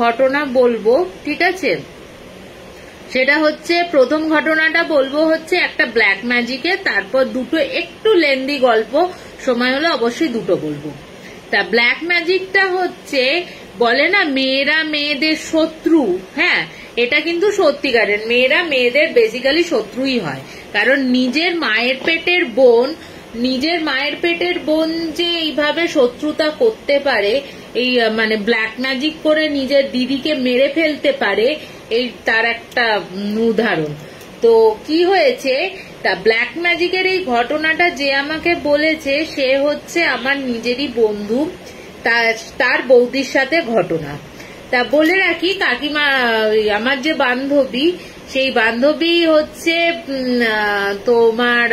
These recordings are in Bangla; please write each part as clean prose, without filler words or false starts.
ঘটনা বলবো, ঠিক আছে? সেটা হচ্ছে, প্রথম ঘটনাটা বলবো হচ্ছে একটা ব্ল্যাক ম্যাজিকে, তারপর দুটো একটু লেন্দি গল্প, সময় হলে অবশ্যই দুটো বলবো। তা ব্ল্যাক ম্যাজিকটা হচ্ছে, বলে না মেয়েরা মেয়েদের শত্রু, হ্যাঁ এটা কিন্তু সত্যিকারের, মেয়েরা মেয়েদের বেসিক্যালি শত্রুই হয়। কারণ নিজের মায়ের পেটের বোন যে এইভাবে শত্রুতা করতে পারে, এই মানে ব্ল্যাক ম্যাজিক করে নিজের দিদিকে মেরে ফেলতে পারে, এই তার একটা উদাহরণ। তো কি হয়েছে, তা ব্ল্যাক ম্যাজিকের এই ঘটনাটা যে আমাকে বলেছে সে হচ্ছে আমার নিজেরই বন্ধু, তার বৌদির সাথে ঘটনা। তা বলে রাখি, কাকিমা আমার যে বান্ধবী, সেই বান্ধবী হচ্ছে তোমার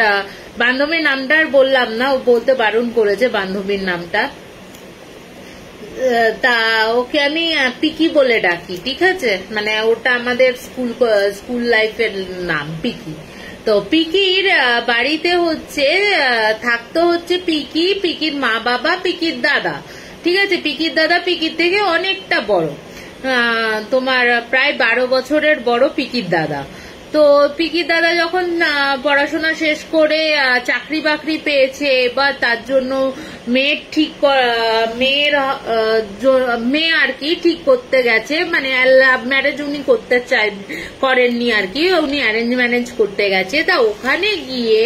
বান্ধবীর নামটা আর বললাম না, ও বলতে বারণ করেছে বান্ধবীর নামটা। তা ওকে আমি পিকি বলে ডাকি, ঠিক আছে? মানে ওটা আমাদের স্কুল লাইফের নাম, পিকি। তো পিকির বাড়িতে হচ্ছে থাকতো হচ্ছে পিকির মা বাবা, পিকির দাদা, ঠিক আছে? পিকির দাদা পিকির থেকে অনেকটা বড়, তোমার প্রায় 12 বছরের বড় পিকির দাদা। তো পিকির দাদা যখন পড়াশোনা শেষ করে চাকরি বাকরি পেয়েছে, এবার তার জন্য মেয়ে আর কি ঠিক করতে গেছে, মানে লাভ ম্যারেজ উনি করেননি আর কি, উনি অ্যারেঞ্জ ম্যারেজ করতে গেছে। তা ওখানে গিয়ে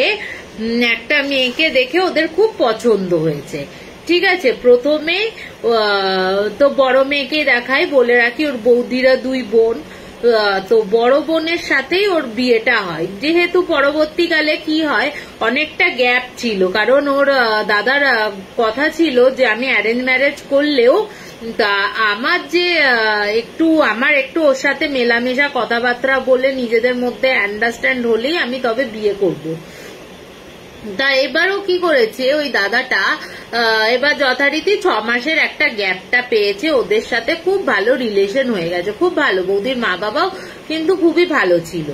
একটা মেয়েকে দেখে ওদের খুব পছন্দ হয়েছে, ঠিক আছে? প্রথমে তো বড় মেয়েকে দেখায়, বলে রাখি ওর বৌদিরা 2 বোন, তো বড় বোনের সাথেই ওর বিয়েটা হয়। যেহেতু পরবর্তীকালে কি হয়, অনেকটা গ্যাপ ছিল, কারণ ওর দাদার কথা ছিল যে আমি অ্যারেঞ্জ ম্যারেজ করলেও তা আমার একটু ওর সাথে মেলামেশা কথাবার্তা বলে নিজেদের মধ্যে আন্ডারস্ট্যান্ড হলেই আমি তবে বিয়ে করব। তা এবারও কি করেছে ওই দাদাটা, এবার যথারীতি 6 মাসের একটা গ্যাপটা পেয়েছে, ওদের সাথে খুব ভালো রিলেশন হয়ে গেছে, খুব ভালো। বৌদির মা বাবাও কিন্তু খুবই ভালো ছিল।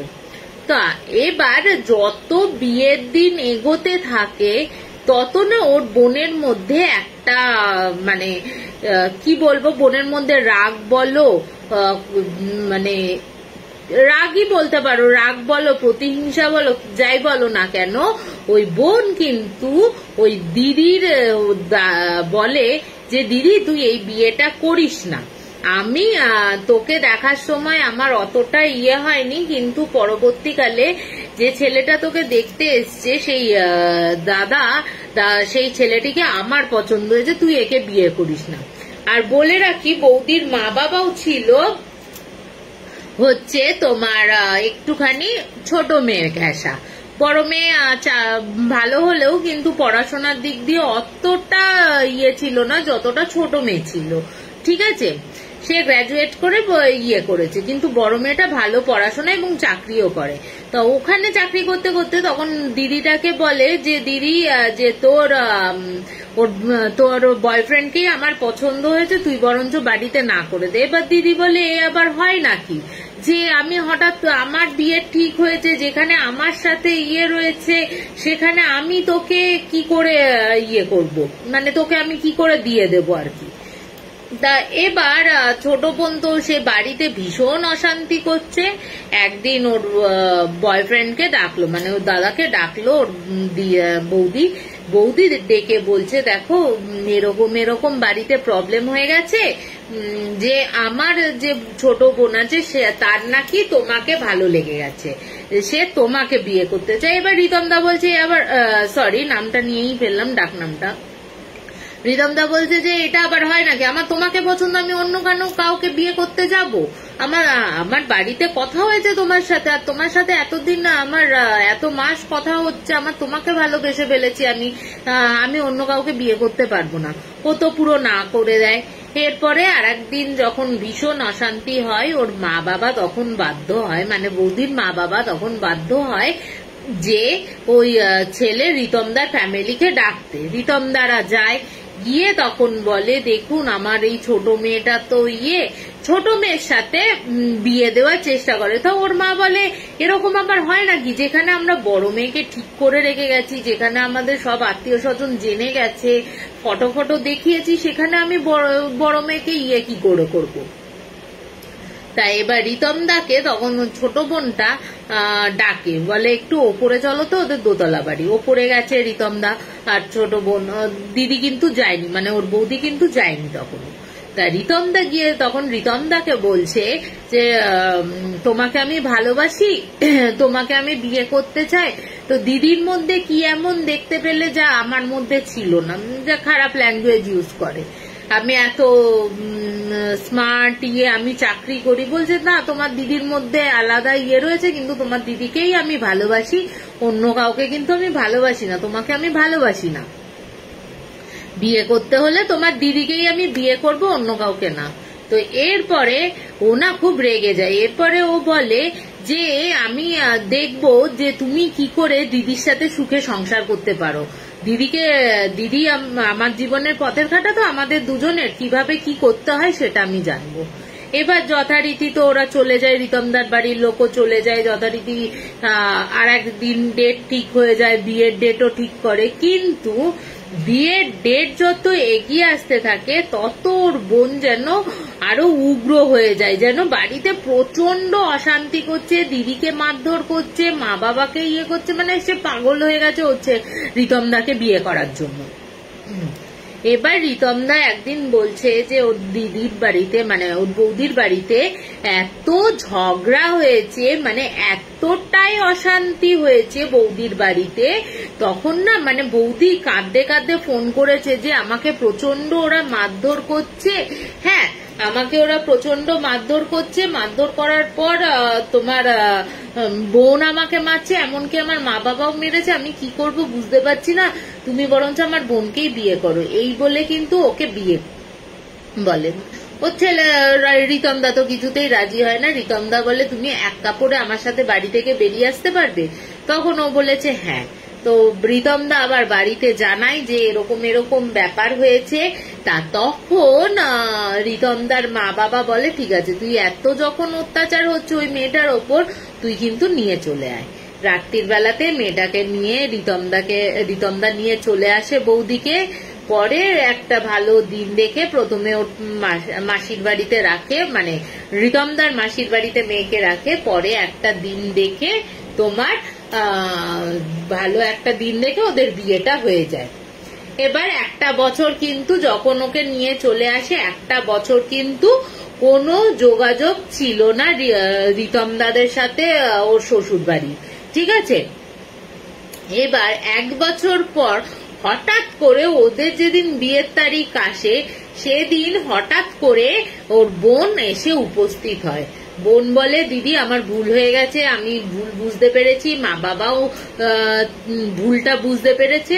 তা এবার যত বিয়ের দিন এগোতে থাকে তত না ওর বোনের মধ্যে একটা মানে কি বলবো, বোনের মধ্যে রাগ বলো, মানে রাগই বলতে পারো, রাগ বলো, প্রতিহিংসা বলো, যাই বলো না কেন, ওই বোন কিন্তু ওই দিদির বলে যে দিদি তুই এই বিয়েটা করিস না। আমি তোকে দেখার সময় আমার অতটা হয়নি, কিন্তু পরবর্তীকালে যে ছেলেটা তোকে দেখতে এসছে সেই সেই ছেলেটিকে আমার পছন্দ হয়েছে, তুই একে বিয়ে করিস না। আর বলে রাখি বৌদির মা বাবাও ছিল হচ্ছে তোমার একটুখানি ছোট মেয়ের ঘেঁষা, বড় মেয়ে ভালো হলেও কিন্তু পড়াশোনার দিক দিয়ে অতটা ছিল না যতটা ছোট মেয়ে ছিল, ঠিক আছে? সে গ্র্যাজুয়েট করে করেছে, কিন্তু বড় মেয়েটা ভালো পড়াশোনা এবং চাকরিও করে। তো ওখানে চাকরি করতে করতে তখন দিদিটাকে বলে যে দিদি, যে তোর বয়ফ্রেন্ডকেই আমার পছন্দ হয়েছে, তুই বরঞ্চ বাড়িতে না করে দে। এবার দিদি বলে এ আবার হয় নাকি, যে আমি হঠাৎ আমার বিয়ে ঠিক হয়েছে, যেখানে আমার সাথে রয়েছে সেখানে আমি তোকে কি করে করব, মানে তোকে আমি কি করে দিয়ে দেবো আর কি। তা এবার ছোট বোন তো সে বাড়িতে ভীষণ অশান্তি করছে। একদিন ওর বয়ফ্রেন্ডকে ডাকলো, মানে ওর দাদাকে ডাকলো ওর বৌদি ডেকে বলছে দেখো এরকম বাড়িতে প্রবলেম হয়ে গেছে, যে আমার যে ছোট বোন আছে সে তার নাকি তোমাকে ভালো লেগে গেছে, সে তোমাকে বিয়ে করতে চায়। এবার রিতমদা বলছে, আবার সরি নামটা নিয়েই ফেললাম, ডাক নামটা। রিতমদা বলছে যে এটা আবার হয় নাকি, আমার তোমাকে পছন্দ, আমি অন্য কাউকে বিয়ে করতে যাব? আমার বাড়িতে কথা হয়েছে তোমার সাথে, আর তোমার সাথে এতদিন আমার এত মাস কথা হচ্ছে, আমার তোমাকে ভালোবেসে ফেলেছি আমি অন্য কাউকে বিয়ে করতে পারবো না। ও তো পুরো না করে দেয়। এরপরে আর একদিন যখন ভীষণ অশান্তি হয়, ওর মা বাবা তখন বাধ্য হয়, মানে বৌদির মা বাবা তখন বাধ্য হয় যে ওই ছেলে রিতমদার ফ্যামিলিকে ডাকতে। রিতমদারা যায়, গিয়ে তখন বলে দেখুন আমার এই ছোট মেয়েটা তো ছোট মেয়ের সাথে বিয়ে দেওয়ার চেষ্টা করে। তো ওর মা বলে এরকম আবার হয় নাকি, যেখানে আমরা বড় মেয়েকে ঠিক করে রেখে গেছি, যেখানে আমাদের সব আত্মীয় স্বজন জেনে গেছে, ফটো দেখিয়েছি, সেখানে আমি বড় মেয়েকে কি করে করবো? তাই এবার রিতমদাকে তখন ছোট বোনটা ডাকে, বলে একটু ওপরে চলো তো, ওদের দোতলা বাড়ি। ওপরে গেছে রিতমদা আর ছোট বোন, দিদি কিন্তু যায়নি, মানে ওর বৌদি কিন্তু যায়নি তখন। তা রিতমদা গিয়ে তখন রিতমদাকে বলছে যে তোমাকে আমি ভালোবাসি, তোমাকে আমি বিয়ে করতে চাই। তো দিদির মধ্যে কি এমন দেখতে পেলে যা আমার মধ্যে ছিল না, যা খারাপ ল্যাঙ্গুয়েজ ইউজ করে, আমি এত স্মার্ট আমি চাকরি করি। বলছে না, তোমার দিদির মধ্যে আলাদা রয়েছে, কিন্তু তোমার দিদিকেই আমি ভালোবাসি, অন্য কাউকে কিন্তু আমি ভালোবাসি না, তোমাকে আমি ভালোবাসি না। বিয়ে করতে হলে তোমার দিদিকেই আমি বিয়ে করব, অন্য কাউকে না। তো এরপরে ও না খুব রেগে যায়। এরপরে ও বলে যে আমি দেখবো যে তুমি কি করে দিদির সাথে সুখে সংসার করতে পারো। দিদি আমার জীবনের পথের ঘাটা, তো আমাদের দুজনের কিভাবে কি করতে হয় সেটা আমি জানবো। এবার যথারীতি তো ওরা চলে যায়, রিতমদার বাড়ির লোকও চলে যায় যথারীতি। আর একদিন ডেট ঠিক হয়ে যায়, বিয়ের ডেটও ঠিক করে। কিন্তু বিয়ের ডেট যত এগিয়ে আসতে থাকে তত ওর বোন যেন আরো উগ্র হয়ে যায়, যেন বাড়িতে প্রচন্ড অশান্তি করছে, দিদিকে মারধর করছে, মা বাবাকে করছে, মানে সে পাগল হয়ে গেছে হচ্ছে রিতমদাকে বিয়ে করার জন্য। এবার রিতমদা একদিন বলছে যে ওর দিদির বাড়িতে, মানে ওর বৌদির বাড়িতে এত ঝগড়া হয়েছে, মানে এতটাই অশান্তি হয়েছে বৌদির বাড়িতে। তখন না মানে বৌদি কাঁদতে কাঁদতে ফোন করেছে যে আমাকে প্রচন্ড ওরা মারধর করছে। হ্যাঁ, আমাকে ওরা প্রচন্ড মারধর করছে, মারধর করার পর তোমার বোন আমাকে মারছে, এমনকি আমার মা বাবাও মেরেছে, আমি কি করব বুঝতে পারছি না, তুমি বরঞ্চ আমার বোনকেই বিয়ে করো। এই বলে কিন্তু ওকে বিয়ে বলে। ও ছেলে রিতমদা তো কিছুতেই রাজি হয় না। রিতমদা বলে তুমি এক কাপড়ে আমার সাথে বাড়ি থেকে বেরিয়ে আসতে পারবে? তখন ও বলেছে হ্যাঁ। তো রিতমদা আবার বাড়িতে জানায় যে এরকম এরকম ব্যাপার হয়েছে। তা তখন রিতমদার মা বাবা বলে ঠিক আছে, তুই এত যখন অত্যাচার হচ্ছে ওই মেয়েটার ওপর, তুই কিন্তু নিয়ে চলে আয়। রাত্রির বেলাতে মেয়েটাকে নিয়ে রিতমদা নিয়ে চলে আসে বৌদিকে। পরে একটা ভালো দিন দেখে প্রথমে ওর মাসির বাড়িতে রাখে, মানে রিতমদার মাসির বাড়িতে মেয়েকে রাখে। পরে একটা দিন দেখে তোমার ভালো একটা দিন দেখে ওদের বিয়েটা হয়ে যায়। এবার একটা বছর কিন্তু যখন ওকে নিয়ে চলে আসে, একটা বছর কিন্তু কোনো যোগাযোগ ছিল না রিতমদাদের সাথে ওর শ্বশুর বাড়ি, ঠিক আছে। এবার এক বছর পর হঠাৎ করে ওদের যেদিন বিয়ের তারিখ আসে, সেদিন হঠাৎ করে ওর বোন এসে উপস্থিত হয়। বোন বলে দিদি আমার ভুল হয়ে গেছে, আমি ভুল বুঝতে পেরেছি, মা বাবাও ভুলটা বুঝতে পেরেছে,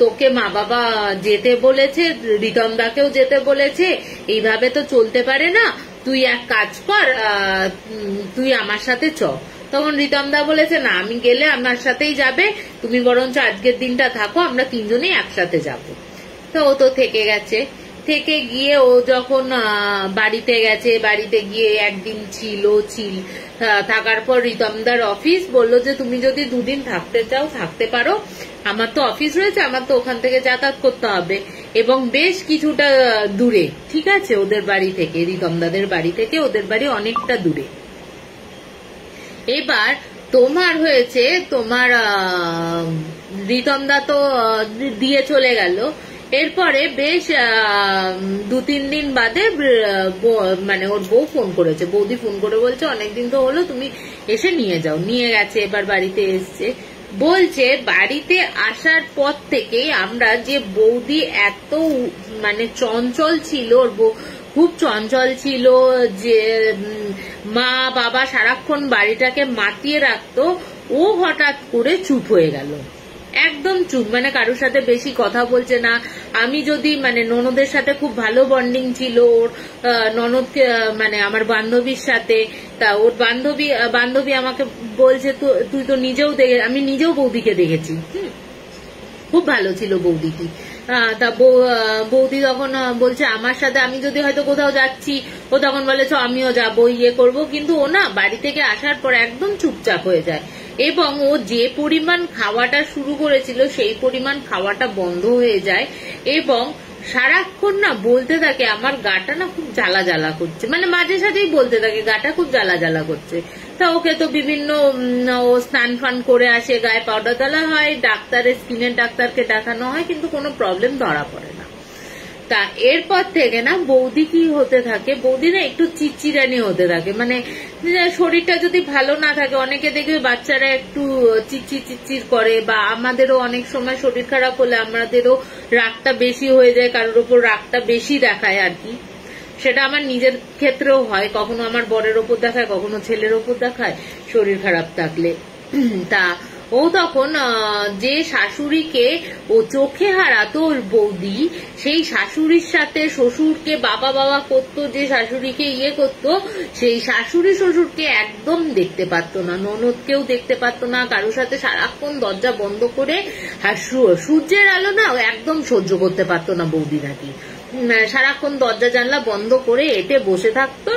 তোকে মা বাবা যেতে বলেছে, রিতমদাকেও যেতে বলেছে, এইভাবে তো চলতে পারে না, তুই এক কাজ কর, তুই আমার সাথে চ। তখন রিতমদা বলেছে না, আমি গেলে আমার সাথেই যাবে, তুমি বরঞ্চ আজকের দিনটা থাকো, আমরা তিনজনেই একসাথে যাব। তো ও তো থেকে গেছে। থেকে গিয়ে ও যখন বাড়িতে গেছে, বাড়িতে গিয়ে একদিন ছিল, থাকার পর রিতমদার অফিস বললো যে তুমি যদি দুদিন থাকতে চাও থাকতে পারো, আমার তো অফিস রয়েছে, আমার তো ওখান থেকে যাতায়াত করতে হবে, এবং বেশ কিছুটা দূরে, ঠিক আছে, ওদের বাড়ি থেকে, রিতমদাদের বাড়ি থেকে ওদের বাড়ি অনেকটা দূরে। এবার তোমার হয়েছে, তোমার রিতমদা তো দিয়ে চলে গেল। এরপরে বেশ 2-3 দিন বাদে মানে ওর বউ ফোন করেছে, বৌদি ফোন করে বলছে অনেকদিন তো হলো, তুমি এসে নিয়ে যাও। নিয়ে গেছে, এবার বাড়িতে এসছে। বলছে বাড়িতে আসার পর থেকে আমরা যে বৌদি এত মানে চঞ্চল ছিল, ওর বউ খুব চঞ্চল ছিল, যে মা বাবা সারাক্ষণ বাড়িটাকে মাতিয়ে রাখতো, ও হঠাৎ করে চুপ হয়ে গেল, একদম চুপ, মানে কারোর সাথে বেশি কথা বলছে না। আমি যদি মানে ননদের সাথে খুব ভালো বন্ডিং ছিল ওর, ননদকে মানে আমার বান্ধবীর সাথে, তা ওর বান্ধবী আমাকে বলছে তুই তো নিজেও আমি নিজেও বৌদিকে দেখেছি, খুব ভালো ছিল বৌদিটি। তা বৌদি তখন বলছে আমার সাথে, আমি যদি হয়তো কোথাও যাচ্ছি, ও তখন বলে আমিও যাবো, করব, কিন্তু ও না বাড়ি থেকে আসার পর একদম চুপচাপ হয়ে যায়, এবং ও যে পরিমাণ খাওয়াটা শুরু করেছিল সেই পরিমাণ খাওয়াটা বন্ধ হয়ে যায়, এবং সারাক্ষণ না বলতে থাকে আমার গাটা না খুব জ্বালা জ্বালা করছে, মানে মাঝে সাঝেই বলতে থাকে গাটা খুব জ্বালা জ্বালা করছে। তা ওকে তো বিভিন্ন ও স্নান ফান করে আসে, গায়ে পাউডার তোলা হয়, ডাক্তারের স্কিনের ডাক্তারকে দেখানো হয়, কিন্তু কোনো প্রবলেম ধরা পড়ে না। তা এরপর থেকে না বৌদি কি হতে থাকে, বৌদি না একটু চিচিরানি হতে থাকে, মানে শরীরটা যদি ভালো না থাকে, অনেকে দেখবে বাচ্চারা একটু চিচির করে, বা আমাদেরও অনেক সময় শরীর খারাপ হলে আমাদেরও রাগটা বেশি হয়ে যায়, কারোর উপর রাগটা বেশি দেখায় আর কি। সেটা আমার নিজের ক্ষেত্রেও হয়, কখনো আমার বরের ওপর দেখায়, কখনো ছেলের ওপর দেখায় শরীর খারাপ থাকলে। তা ও তখন যে শাশুড়িকে ও চোখে হারাতো ওর বৌদি, সেই শাশুড়ির সাথে শ্বশুরকে বাবা বাবা করতো, যে শাশুড়িকে করতো, সেই শাশুড়ি শ্বশুরকে একদম দেখতে পারতো না, ননদকেও দেখতে পারতো না, কারোর সাথে সারাক্ষণ দরজা বন্ধ করে, আর সূর্যের আলো না একদম সহ্য করতে পারতো না বৌদি নাকি, সারাক্ষণ দরজা জানলা বন্ধ করে এটে বসে থাকতো,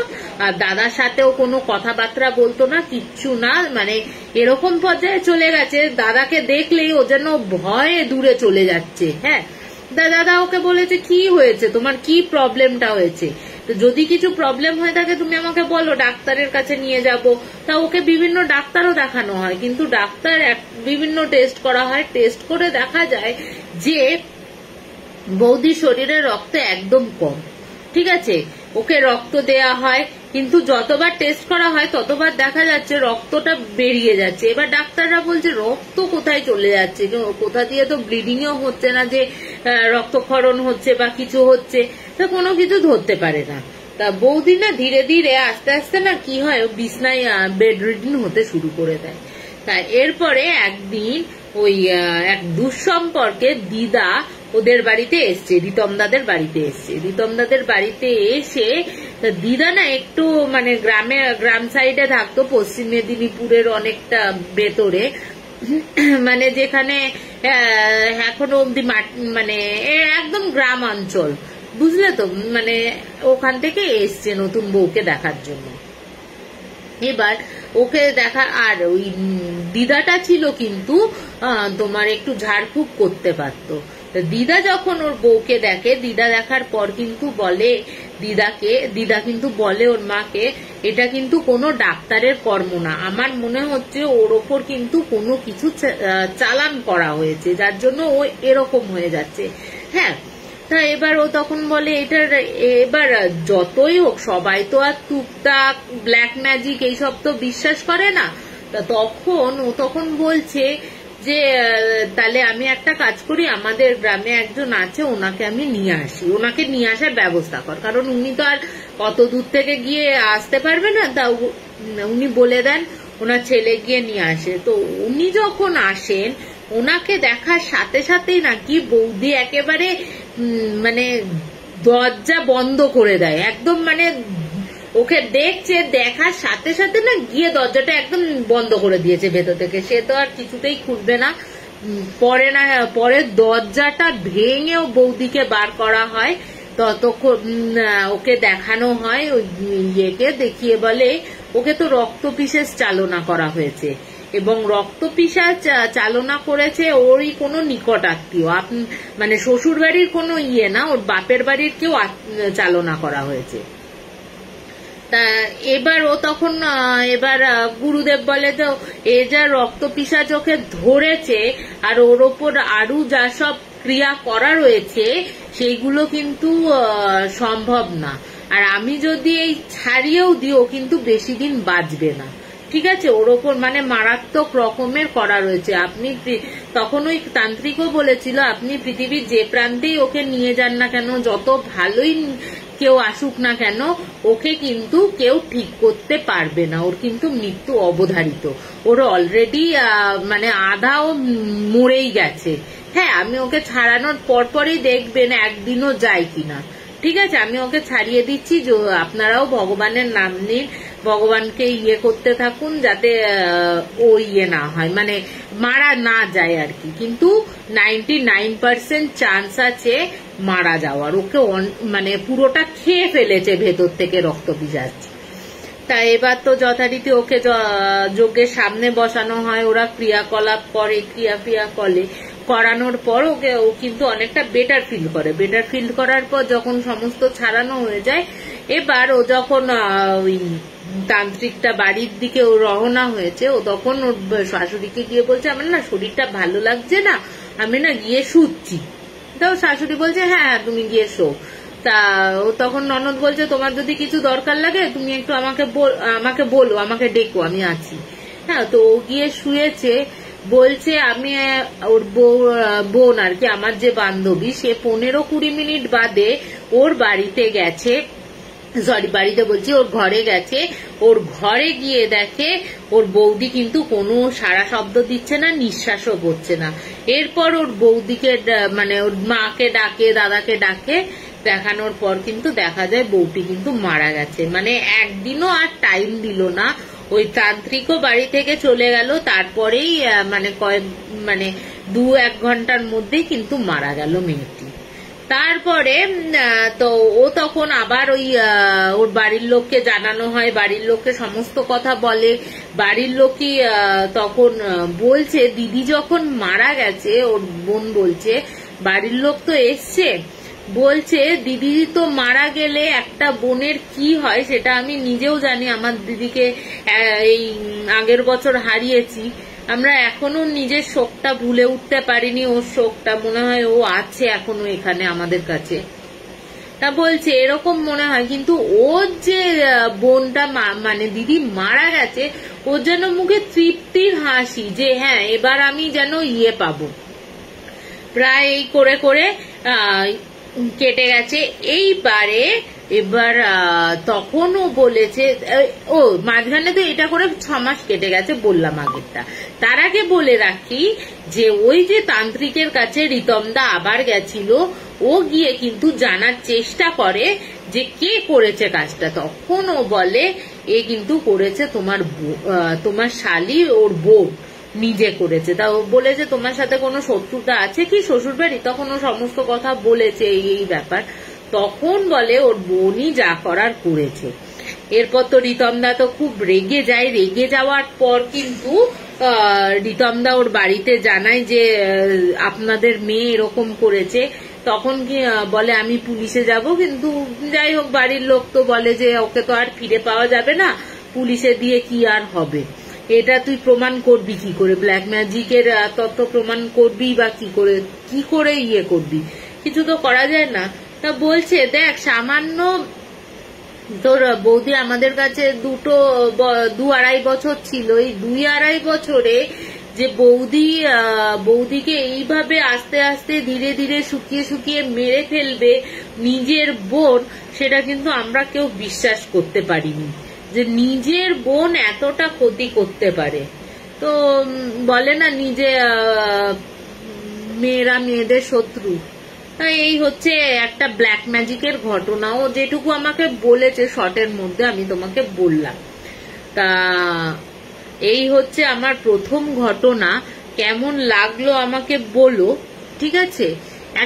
আর দাদার সাথেও কোনো কথাবার্তা বলতো না, কিচ্ছু না, মানে এরকম পর্যায়ে চলে গেছে দাদাকে দেখলেই ও যেন ভয়ে দূরে চলে যাচ্ছে। হ্যাঁ, দাদা ওকে বলেছে কি হয়েছে তোমার, কি প্রবলেমটা হয়েছে, তো যদি কিছু প্রবলেম হয়ে থাকে তুমি আমাকে বলো, ডাক্তারের কাছে নিয়ে যাব। তা ওকে বিভিন্ন ডাক্তারও দেখানো হয়, কিন্তু ডাক্তার বিভিন্ন টেস্ট করা হয়, টেস্ট করে দেখা যায় যে বৌদির শরীরে রক্ত একদম কম। ঠিক আছে, ওকে রক্ত দেয়া হয়, কিন্তু যতবার টেস্ট করা হয় ততবার দেখা যাচ্ছে রক্তটা বেরিয়ে যাচ্ছে। এবার ডাক্তাররা বলছে রক্ত কোথায় চলে যাচ্ছে, কোথা দিয়ে তো ব্লিডিংও হচ্ছে না যে রক্তক্ষরণ হচ্ছে বা কিছু হচ্ছে, তা কোনো কিছু ধরতে পারে না। তা বৌদি না ধীরে ধীরে আস্তে আস্তে না কি হয়, বিছনায় বেড রিডিং হতে শুরু করে দেয়। তা এরপরে একদিন ওই এক দুঃসম্পর্কে দিদা ওদের বাড়িতে এসছে, রিতমদাদের বাড়িতে এসছে। রিতমদাদের বাড়িতে এসে দিদা না একটু মানে গ্রাম সাইডে থাকতো, পশ্চিম মেদিনীপুরের অনেকটা ভেতরে, মানে যেখানে এখনো অব্দি মানে একদম গ্রাম অঞ্চল, বুঝলে তো, মানে ওখান থেকে এসছে নতুন বউকে দেখার জন্য। এবার ওকে দেখা, আর ওই দিদাটা ছিল কিন্তু তোমার একটু ঝাড়ফুঁক করতে পারতো। দিদা যখন ওর বউকে দেখে, দিদা দেখার পর কিন্তু বলে দিদা কিন্তু বলে ওর মাকে, এটা কিন্তু কোনো ডাক্তারের কর্ম না, আমার মনে হচ্ছে ওর ওপর কিন্তু কোনো কিছু চালান করা হয়েছে, যার জন্য ও এরকম হয়ে যাচ্ছে। হ্যাঁ, তা এবার ও তখন বলে এটার, এবার যতই হোক সবাই তো আর টুকটাক ব্ল্যাক ম্যাজিক এইসব তো বিশ্বাস করে না। তা ও তখন বলছে যে তাহলে আমি একটা কাজ করি, আমাদের গ্রামে একজন আছে, ওনাকে আমি নিয়ে আসি, ওনাকে নিয়ে আসার ব্যবস্থা কর, কারণ উনি তো আর কত দূর থেকে গিয়ে আসতে পারবে না। তা উনি বলে দেন ওনার ছেলে গিয়ে নিয়ে আসে। তো উনি যখন আসেন, ওনাকে দেখার সাথে সাথেই নাকি বৌদি একেবারে মানে দরজা বন্ধ করে দেয় একদম, মানে ওকে দেখছে, দেখার সাথে সাথে না গিয়ে দরজাটা একদম বন্ধ করে দিয়েছে ভেতর থেকে, সে তো আর কিছুতেই খুলবে না। পরে দরজাটা ভেঙেও বৌদিকে বার করা হয়, ততক্ষণ ওকে দেখানো হয়, ওই ইয়েকে দেখিয়ে বলে ওকে তো রক্তপিশাচ চালনা করা হয়েছে, এবং রক্তপিশাচ চালনা করেছে ওরই কোনো নিকট আত্মীয়, মানে শ্বশুর বাড়ির কোনো না, ওর বাপের বাড়ির কেউ চালনা করা হয়েছে। তা এবার ও তখন এবার গুরুদেব বলে তো এ যা রক্তপিশাচ ওকে ধরেছে, আর ওর ওপর আরো যা সব ক্রিয়া করা রয়েছে সেইগুলো কিন্তু সম্ভব না, আর আমি যদি এই ছাড়িয়েও দিও কিন্তু বেশি দিন বাঁচবে না। ঠিক আছে, ওর ওপর মানে মারাত্মক রকমের করা রয়েছে। আপনি তখন ওই তান্ত্রিকও বলেছিল আপনি পৃথিবীর যে প্রান্তেই ওকে নিয়ে যান না কেন, যত ভালোই কেউ আসুক না কেন, ওকে কিন্তু কেউ ঠিক করতে পারবে না, ওর কিন্তু মৃত্যু অবধারিত, ওর অলরেডি মানে আধাও মরেই গেছে। হ্যাঁ, আমি ওকে ছাড়ানোর পরপরই দেখবেন একদিনও যায় কিনা। ঠিক আছে, আমি ওকে ছাড়িয়ে দিচ্ছি, আপনারাও ভগবানের নাম নিন, ভগবানকে করতে থাকুন যাতে ও না হয়, মানে মারা না যায় আর কি, কিন্তু 99% চান্স আছে মারা যাওয়ার। ওকে মানে পুরোটা খেয়ে ফেলেছে ভেতর থেকে রক্তপিশাচ। তা এবার তো যথারীতি ওকে যজ্ঞের সামনে বসানো হয়, ওরা ক্রিয়াকলাপ করে, ক্রিয়া করানোর পর ওকে ও কিন্তু অনেকটা বেটার ফিল করে। বেটার ফিল করার পর যখন সমস্ত ছাড়ানো হয়ে যায়, এবার ও যখন ওই তান্ত্রিকটা বাড়ির দিকে ও রওনা হয়েছে, ও তখন ওর শাশুড়িকে গিয়ে বলছে আমার না শরীরটা ভালো লাগছে না, আমি না গিয়ে শুচ্ছি। তাও শাশুড়ি বলছে হ্যাঁ হ্যাঁ তুমি গিয়ে শো। তা ও তখন ননদ বলছে তোমার যদি কিছু দরকার লাগে তুমি একটু আমাকে বলো, আমাকে ডেকো, আমি আছি। হ্যাঁ, তো ও গিয়ে শুয়েছে। বলছে আমি ওর বোন আর কি, আমার যে বান্ধবী, সে 15-20 মিনিট বাদে ওর বাড়িতে গেছে, সরি বাড়িতে বলছি ওর ঘরে গেছে। ওর ঘরে গিয়ে দেখে ওর বৌদি কিন্তু কোনো সারা শব্দ দিচ্ছে না, নিঃশ্বাসও করছে না। এরপর ওর বৌদিকে মানে ওর মাকে ডাকে, দাদাকে ডাকে, দেখানোর পর কিন্তু দেখা যায় বউটি কিন্তু মারা গেছে। মানে একদিনও আর টাইম দিল না, ওই তান্ত্রিকও বাড়ি থেকে চলে গেল, তারপরেই মানে 2-1 ঘন্টার মধ্যেই কিন্তু মারা গেল মেয়েটি। তারপরে তো ও তখন আবার ওর বাড়ির লোককে জানানো হয়, বাড়ির লোককে সমস্ত কথা বলে। বাড়ির লোকই তখন বলছে দিদি যখন মারা গেছে, ওর বোন বলছে বাড়ির লোক তো এসছে, বলছে দিদি তো মারা গেলে একটা বোনের কি হয় সেটা আমি নিজেও জানি। আমার দিদিকে এই আগের বছর হারিয়েছি, আমরা এখনো নিজের শোকটা ভুলে উঠতে পারিনি। ওর শোকটা মনে হয় ও আছে এখনো এখানে আমাদের কাছে। তা বলছে এরকম মনে হয়, কিন্তু ওর যে বোনটা মানে দিদি মারা গেছে, ওর যেন মুখে তৃপ্তির হাসি, যে হ্যাঁ এবার আমি যেন পাবো। প্রায় এই করে করে কেটে গেছে। এবার তখন ও বলেছে, ও মাঝখানে তো এটা করে 6 মাস কেটে গেছে বললাম আগেরটা। তার আগে বলে রাখি যে ওই যে তান্ত্রিকের কাছে রিতমদা আবার গেছিল, ও গিয়ে কিন্তু জানার চেষ্টা করে যে কে করেছে কাজটা। তখন ও বলে এ কিন্তু করেছে তোমার শালি, ওর বোন নিজে করেছে। তা ও বলেছে তোমার সাথে কোনো শত্রুতা আছে কি শ্বশুর বাড়ি? তখন ও সমস্ত কথা বলেছে এই ব্যাপার। তখন বলে ওর বোনই যা করার করেছে। এরপর তো রিতমদা তো খুব রেগে যায়। রেগে যাওয়ার পর কিন্তু রিতমদা ওর বাড়িতে জানায় যে আপনাদের মেয়ে এরকম করেছে। তখন কি বলে আমি পুলিশে যাব, কিন্তু যাই হোক বাড়ির লোক তো বলে যে ওকে তো আর ফিরে পাওয়া যাবে না, পুলিশে দিয়ে কি আর হবে, এটা তুই প্রমাণ করবি কি করে, ব্ল্যাক ম্যাজিকের তথ্য প্রমাণ করবি বা কি করে করবি, কিছু তো করা যায় না। তা বলছে দেখ সামান্য তোর বৌদি আমাদের কাছে 2-2.5 বছর ছিল, এই 2-2.5 বছরে যে বৌদিকে এইভাবে আস্তে আস্তে ধীরে ধীরে শুকিয়ে শুকিয়ে মেরে ফেলবে নিজের বোন, সেটা কিন্তু আমরা কেউ বিশ্বাস করতে পারিনি যে নিজের বোন এতটা ক্ষতি করতে পারে। তো বলে না নিজে মেয়েরা মেয়েদের শত্রু। এই হচ্ছে একটা ব্ল্যাক ম্যাজিকের ঘটনা। ও যেটুকু আমাকে বলেছে শর্টের মধ্যে আমি তোমাকে বললাম। তা এই হচ্ছে আমার প্রথম ঘটনা। কেমন লাগলো আমাকে বলো, ঠিক আছে?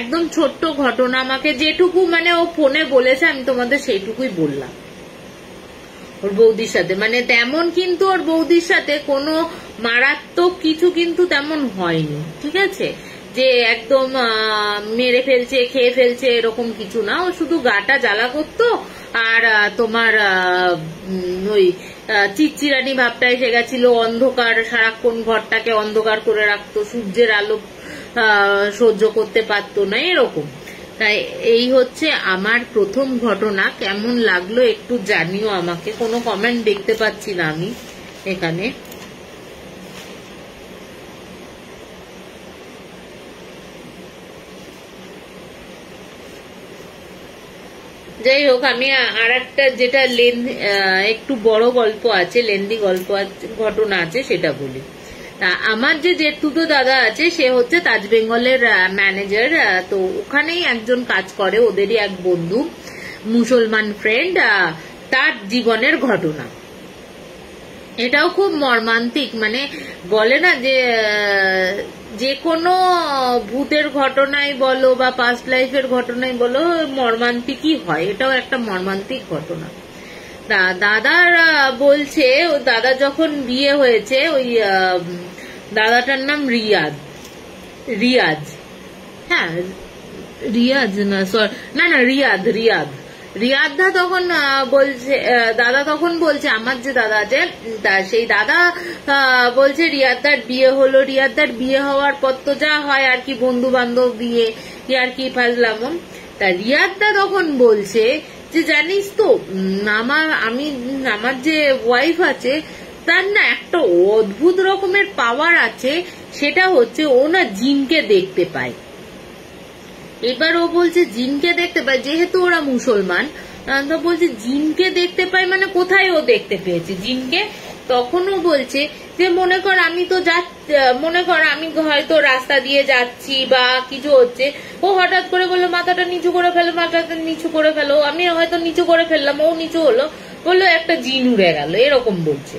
একদম ছোট্ট ঘটনা, আমাকে যেটুকু মানে ও ফোনে বলেছে আমি তোমাদের সেইটুকুই বললাম। ওর বৌদির সাথে মানে তেমন কিন্তু ওর বৌদির সাথে কোনো মারাত্মক কিছু কিন্তু তেমন হয়নি, ঠিক আছে? যে একদম মেরে ফেলছে খেয়ে ফেলছে এরকম কিছু না। ও শুধু গাটা জ্বালা করতো আর তোমার ওই চিচিরানি ভাবটা এসে গেছিল, অন্ধকার, সারাক্ষণ ঘরটাকে অন্ধকার করে রাখতো, সূর্যের আলো সহ্য করতে পারতো না এরকম। তাই এই হচ্ছে আমার প্রথম ঘটনা। কেমন লাগলো একটু জানিও আমাকে। কোনো কমেন্ট দেখতে পাচ্ছি না আমি এখানে। যাই হোক, আমি আর একটা যেটা একটু বড় গল্প আছে, লেন্দি গল্প ঘটনা আছে সেটা বলি। আমার যে জেঠতুতো দাদা আছে সে হচ্ছে তাজ বেঙ্গলের ম্যানেজার। তো ওখানেই একজন কাজ করে, ওদেরই এক বন্ধু মুসলমান ফ্রেন্ড, তার জীবনের ঘটনা। এটাও খুব মর্মান্তিক। মানে বলে না যে কোনো ভূতের ঘটনাই বলো বা পাস্ট লাইফের ঘটনাই বলো মর্মান্তিকই হয়, এটাও একটা মর্মান্তিক ঘটনা। দাদার বলছে ও দাদা যখন বিয়ে হয়েছে, ওই দাদাটার নাম রিয়াদ। রিয়াজ, হ্যাঁ রিয়াজ না, না না রিয়াদ, রিয়াদদা তখন বলছে, দাদা তখন বলছে, আমার যে দাদা আছে সেই দাদা বলছে রিয়াদদার বিয়ে হলো, রিয়াদদার বিয়ে হওয়ার পর তো যা হয় আর কি, বন্ধু বান্ধব বিয়ে আর কি ফাজলাম। তা রিয়াদদা তখন বলছে যে জানিস তো আমার যে ওয়াইফ আছে তার না একটা অদ্ভুত রকমের পাওয়ার আছে, সেটা হচ্ছে ও না জিনকে দেখতে পায়। এবার ও বলছে জিনকে দেখতে পায়, যেহেতু ওরা মুসলমান তো বলছে জিনকে দেখতে পায়, মানে কোথায় ও দেখতে পেয়েছে জিনকে? তখন ও বলছে যে মনে কর আমি হয়তো রাস্তা দিয়ে যাচ্ছি বা কিছু হচ্ছে, ও হঠাৎ করে বললো মাথাটা নিচু করে ফেলো, মাথাটা নিচু করে ফেলো, আমি হয়তো নিচু করে ফেললাম, ও নিচু হলো, বললো একটা জিন উড়ে গেল, এরকম বলছে।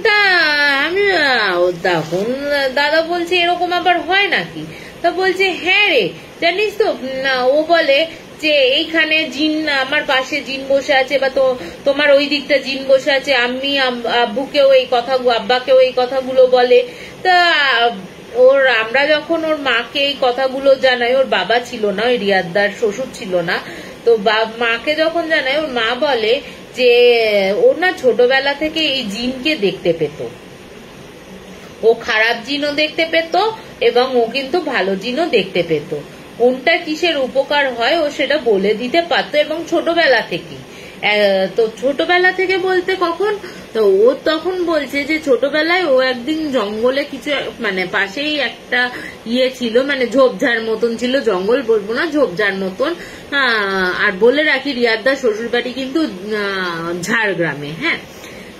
তা আমি তখন দাদা বলছে এরকম আবার হয় নাকি? তা বলছে হ্যাঁ রে, জানিস তো ও বলে যে এইখানে জিন, আমার পাশে জিন বসে আছে, বা তোমার ওই দিকটা জিন বসে আছে, আমি আব্বুকেও এই আব্বাকেও এই কথাগুলো বলে। তা আমরা যখন ওর মাকে এই কথাগুলো জানাই, ওর বাবা ছিল না, ওই রিয়াদদার শ্বশুর ছিল না, তো মাকে যখন জানাই, ওর মা বলে যে ও না ছোটবেলা থেকে এই জিনকে দেখতে পেত, ও খারাপ জিনও দেখতে পেত এবং ও কিন্তু ভালো জিনও দেখতে পেত, কোনটা কিসের উপকার হয় ও সেটা বলে দিতে পারতো, এবং ছোটবেলা থেকে। তো ছোটবেলা থেকে বলতে কখন, তো ও তখন বলছে যে ছোটবেলায় ও একদিন জঙ্গলে কিছু, মানে পাশেই একটা ছিল, মানে ঝোপঝাড় মতন ছিল, জঙ্গল বলবো না, ঝোপঝাড় মতন। আর বলে রাখি রিয়াদদার শ্বশুর বাড়ি কিন্তু ঝাড়গ্রামে, হ্যাঁ,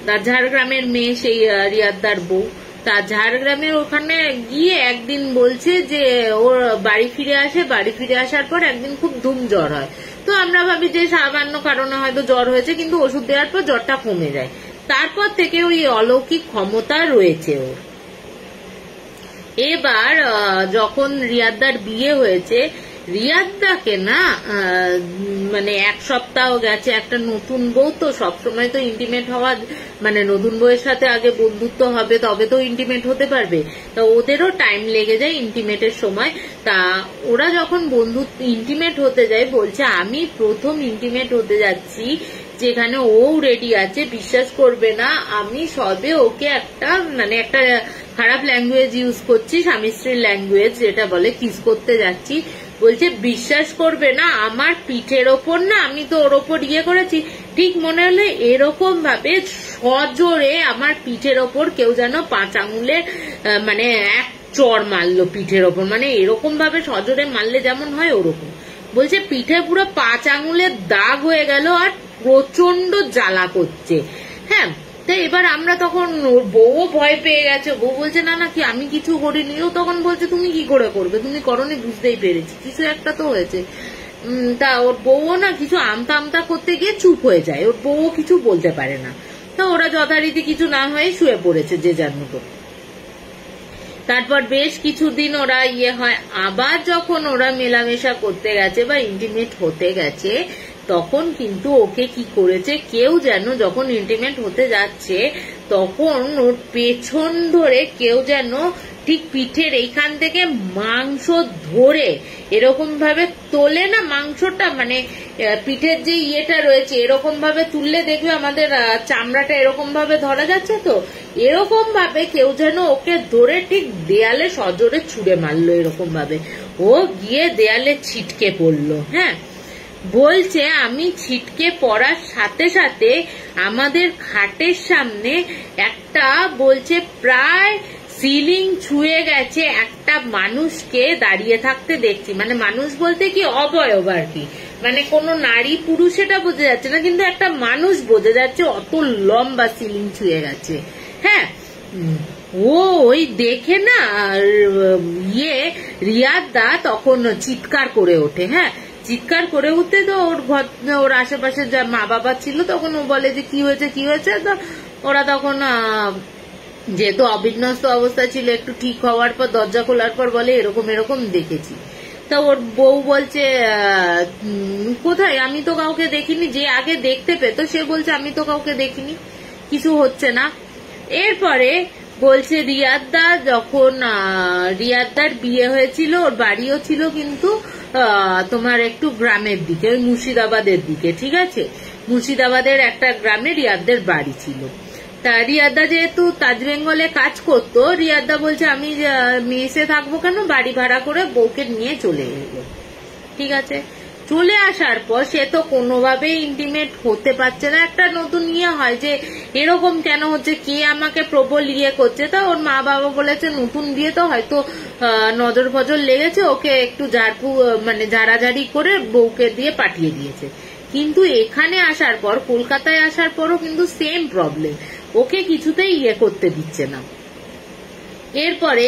তার ঝাড়গ্রামের মেয়ে সেই রিয়াদদার বউ। তা ঝাড়গ্রামের ওখানে গিয়ে একদিন বলছে যে ওর বাড়ি ফিরে আসে, বাড়ি ফিরে আসার পর একদিন খুব ধুম জ্বর হয়। তো আমরা ভাবি যে সামান্য কারণে হয়তো জ্বর হয়েছে, কিন্তু ওষুধ দেওয়ার পর জ্বরটা কমে যায়। তারপর থেকে ওই অলৌকিক ক্ষমতা রয়েছে ওর। এবার যখন রিয়াদদার বিয়ে হয়েছে, রিয়াদদাকে না মানে এক সপ্তাহ গেছে, একটা নতুন বউ তো সবসময় তো ইন্টিমেট হওয়া, মানে নতুন বউয়ের সাথে আগে বন্ধুত্ব হবে তবে তো ইন্টিমেট হতে পারবে, তা ওদেরও টাইম লেগে যায় ইন্টিমেটের সময়। তা ওরা যখন ইন্টিমেট হতে যায়, বলছে আমি প্রথম ইন্টিমেট হতে যাচ্ছি যেখানে ও রেডি আছে, বিশ্বাস করবে না, আমি সবে ওকে একটা খারাপ ল্যাঙ্গুয়েজ ইউজ করছি, স্বামী স্ত্রীর ল্যাঙ্গুয়েজ যেটা বলে, কিস করতে যাচ্ছি। বলছে বিশ্বাস করবে না, আমার পিঠের ওপর না, আমি তো ওর ওপর করেছি, ঠিক মনে হলো এরকম ভাবে সজোরে আমার পিঠের ওপর কেউ যেন 5 আঙুলের মানে এক চড় মারলো পিঠের ওপর, মানে এরকম ভাবে সজোরে মারলে যেমন হয় ওরকম। বলছে পিঠে পুরো 5 আঙুলের দাগ হয়ে গেল আর প্রচন্ড জ্বালা করছে। হ্যাঁ, তো এবার আমরা তখন, ওর বউও ভয় পেয়ে গেছে, বউ বলছে না না কি আমি কিছু করিনি। ও তখন বলছে তুমি কি করে করবে, তুমি করনি, বুঝতেই পেরেছি কিছু একটা তো হয়েছে। তা ওর বউও না কিছু আমতা করতে গিয়ে চুপ হয়ে যায়, ওর বউও কিছু বলতে পারে না। তা ওরা যথারীতি কিছু না হয়ে শুয়ে পড়েছে যে যার মতো। তারপর বেশ কিছুদিন ওরা হয়, আবার যখন ওরা মেলামেশা করতে গেছে বা ইন্টিমেট হতে গেছে, তখন কিন্তু ওকে কি করেছে কেউ যেন, যখন ইন্টিমেট হতে যাচ্ছে তখন ওর পেছন ধরে কেউ যেন ঠিক পিঠের এইখান থেকে মাংস ধরে এরকম ভাবে তোলে না, মাংসটা মানে পিঠের যে ইয়েটা রয়েছে এরকম ভাবে তুললে দেখবে আমাদের চামড়াটা এরকম ভাবে ধরা যাচ্ছে, তো এরকম ভাবে কেউ যেন ওকে ধরে ঠিক দেয়ালে সজোরে ছুঁড়ে মারলো, এরকম ভাবে ও গিয়ে দেয়ালে ছিটকে পড়লো। হ্যাঁ, বলছে আমি ছিটকে পড়ার সাথে সাথে আমাদের খাটের সামনে একটা, বলছে প্রায় সিলিং ছুঁয়ে গেছে একটা মানুষকে দাঁড়িয়ে থাকতে দেখছি, মানে মানুষ বলতে কি অবয়ব আর কি, মানে কোনো নারী পুরুষ এটা বোঝা যাচ্ছে না, কিন্তু একটা মানুষ বোঝা যাচ্ছে, অত লম্বা সিলিং ছুঁয়ে গেছে। হ্যাঁ, ওই দেখে না রিয়াদদা তখন চিৎকার করে ওঠে। হ্যাঁ, চিৎকার করে উঠতে তো ওর আশেপাশে যা মা বাবা ছিল তখন ও বলে যে কি হয়েছে কি হয়েছে, তো ওরা তখন যেহেতু অবিন্যস্ত অবস্থা ছিল, একটু ঠিক হওয়ার পর দরজা খোলার পর বলে এরকম এরকম দেখেছি। তা ওর বউ বলছে কোথায়, আমি তো কাউকে দেখিনি, যে আগে দেখতে পেতো সে বলছে আমি তো কাউকে দেখিনি, কিছু হচ্ছে না। এরপরে বলছে রিয়াদদা যখন রিয়াদদার বিয়ে হয়েছিল ওর বাড়িও ছিল কিন্তু তোমার একটু গ্রামের দিকে, ওই মুর্শিদাবাদের দিকে, ঠিক আছে, মুর্শিদাবাদের একটা গ্রামে রিয়াদদের বাড়ি ছিল। তা রিয়াদদা যেহেতু তাজ বেঙ্গলে কাজ করতো, রিয়াদদা বলছে আমি মেসে থাকবো কেন, বাড়ি ভাড়া করে বউকে নিয়ে চলে এলো। ঠিক আছে, চলে আসার পর সে তো কোনোভাবেই ইন্টিমেট হতে পারছে না। একটা নতুন ইয়ে হয় যে এরকম কেন হচ্ছে, কে আমাকে প্রবল ইয়ে করছে। তা ওর মা বাবা বলেছে নতুন বিয়ে তো হয়তো নজর ফজর লেগেছে, ওকে একটু মানে ঝাড়াঝাড়ি করে বউকে দিয়ে পাঠিয়ে দিয়েছে। কিন্তু এখানে আসার পর, কলকাতায় আসার পরও কিন্তু সেম প্রবলেম, ওকে কিছুতেই ইয়ে করতে দিচ্ছে না। এরপরে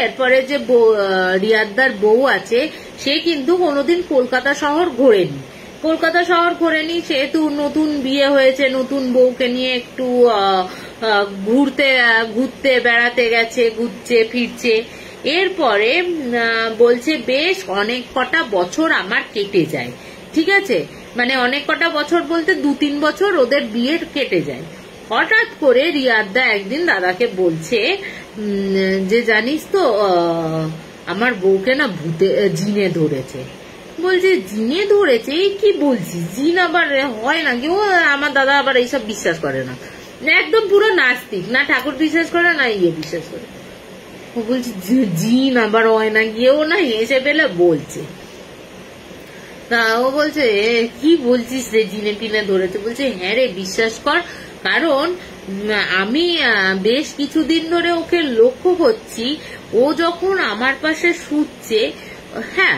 এরপরে যে রিয়াদদার বউ আছে সে কিন্তু কোনোদিন কলকাতা শহর ঘোরেনি, সেহেতু নতুন বিয়ে হয়েছে, নতুন বউকে নিয়ে একটু ঘুরতে বেড়াতে গেছে, ঘুরছে ফিরছে। এরপরে বলছে বেশ অনেক কটা বছর আমার কেটে যায়। ঠিক আছে, মানে অনেক কটা বছর বলতে 2-3 বছর ওদের বিয়ের কেটে যায়। হঠাৎ করে রিয়াদদা একদিন দাদাকে বলছে যে জানিস তো আমার বউকে না জিনে ধরেছে। বলছে জিনে ধরেছে, কি বলছিস, জিন আবার হয় নাকি? ও আমার দাদা আবার এইসব বিশ্বাস করে না, একদম পুরো নাস্তিক, না ঠাকুর বিশ্বাস করে না ইয়ে বিশ্বাস করে। ও বলছে জিন আবার হয় না, গিয়েও না হেসে পেলে বলছে। তা ও বলছে কি বলছিস রে, জিনে টিনে ধরেছে? বলছে হ্যাঁ রে, বিশ্বাস কর, কারণ আমি বেশ কিছুদিন ধরে ওকে লক্ষ্য করছি, ও যখন আমার পাশে শুচ্ছে, হ্যাঁ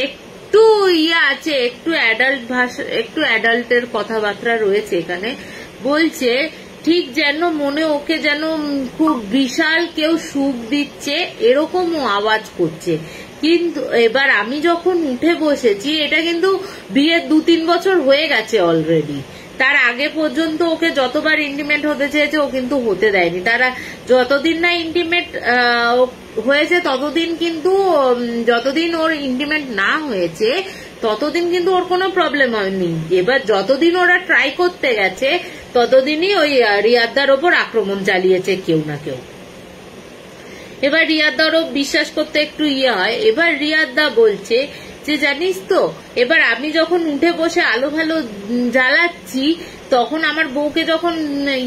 একটু ইয়ে আছে, একটু অ্যাডাল্ট ভাষা, একটু অ্যাডাল্টের কথাবার্তা রয়েছে এখানে। বলছে ঠিক যেন মনে ওকে যেন খুব বিশাল কেউ সুখ দিচ্ছে এরকমও আওয়াজ করছে। কিন্তু এবার আমি যখন উঠে বসেছি, এটা কিন্তু বিয়ের 2-3 বছর হয়ে গেছে অলরেডি, তার আগে পর্যন্ত ওকে যতবার ইন্টিমেট হতে চেয়েছে ও কিন্তু হতে দেয়নি। তারা যতদিন না ইন্টিমেট হয়েছে ততদিন কিন্তু, যতদিন ওর ইন্টিমেট না হয়েছে ততদিন কিন্তু ওর কোনো প্রবলেম হয়নি। এবার যতদিন ওরা ট্রাই করতে গেছে ততদিনই ওই রিয়াদদার ওপর আক্রমণ চালিয়েছে কেউ না কেউ। এবার রিয়াদদারও বিশ্বাস করতে একটু ইয়ে হয়। এবার রিয়াদদা বলছে যে জানিস তো, এবার আমি যখন উঠে বসে আলো ভালো জ্বালাচ্ছি তখন আমার বউকে যখন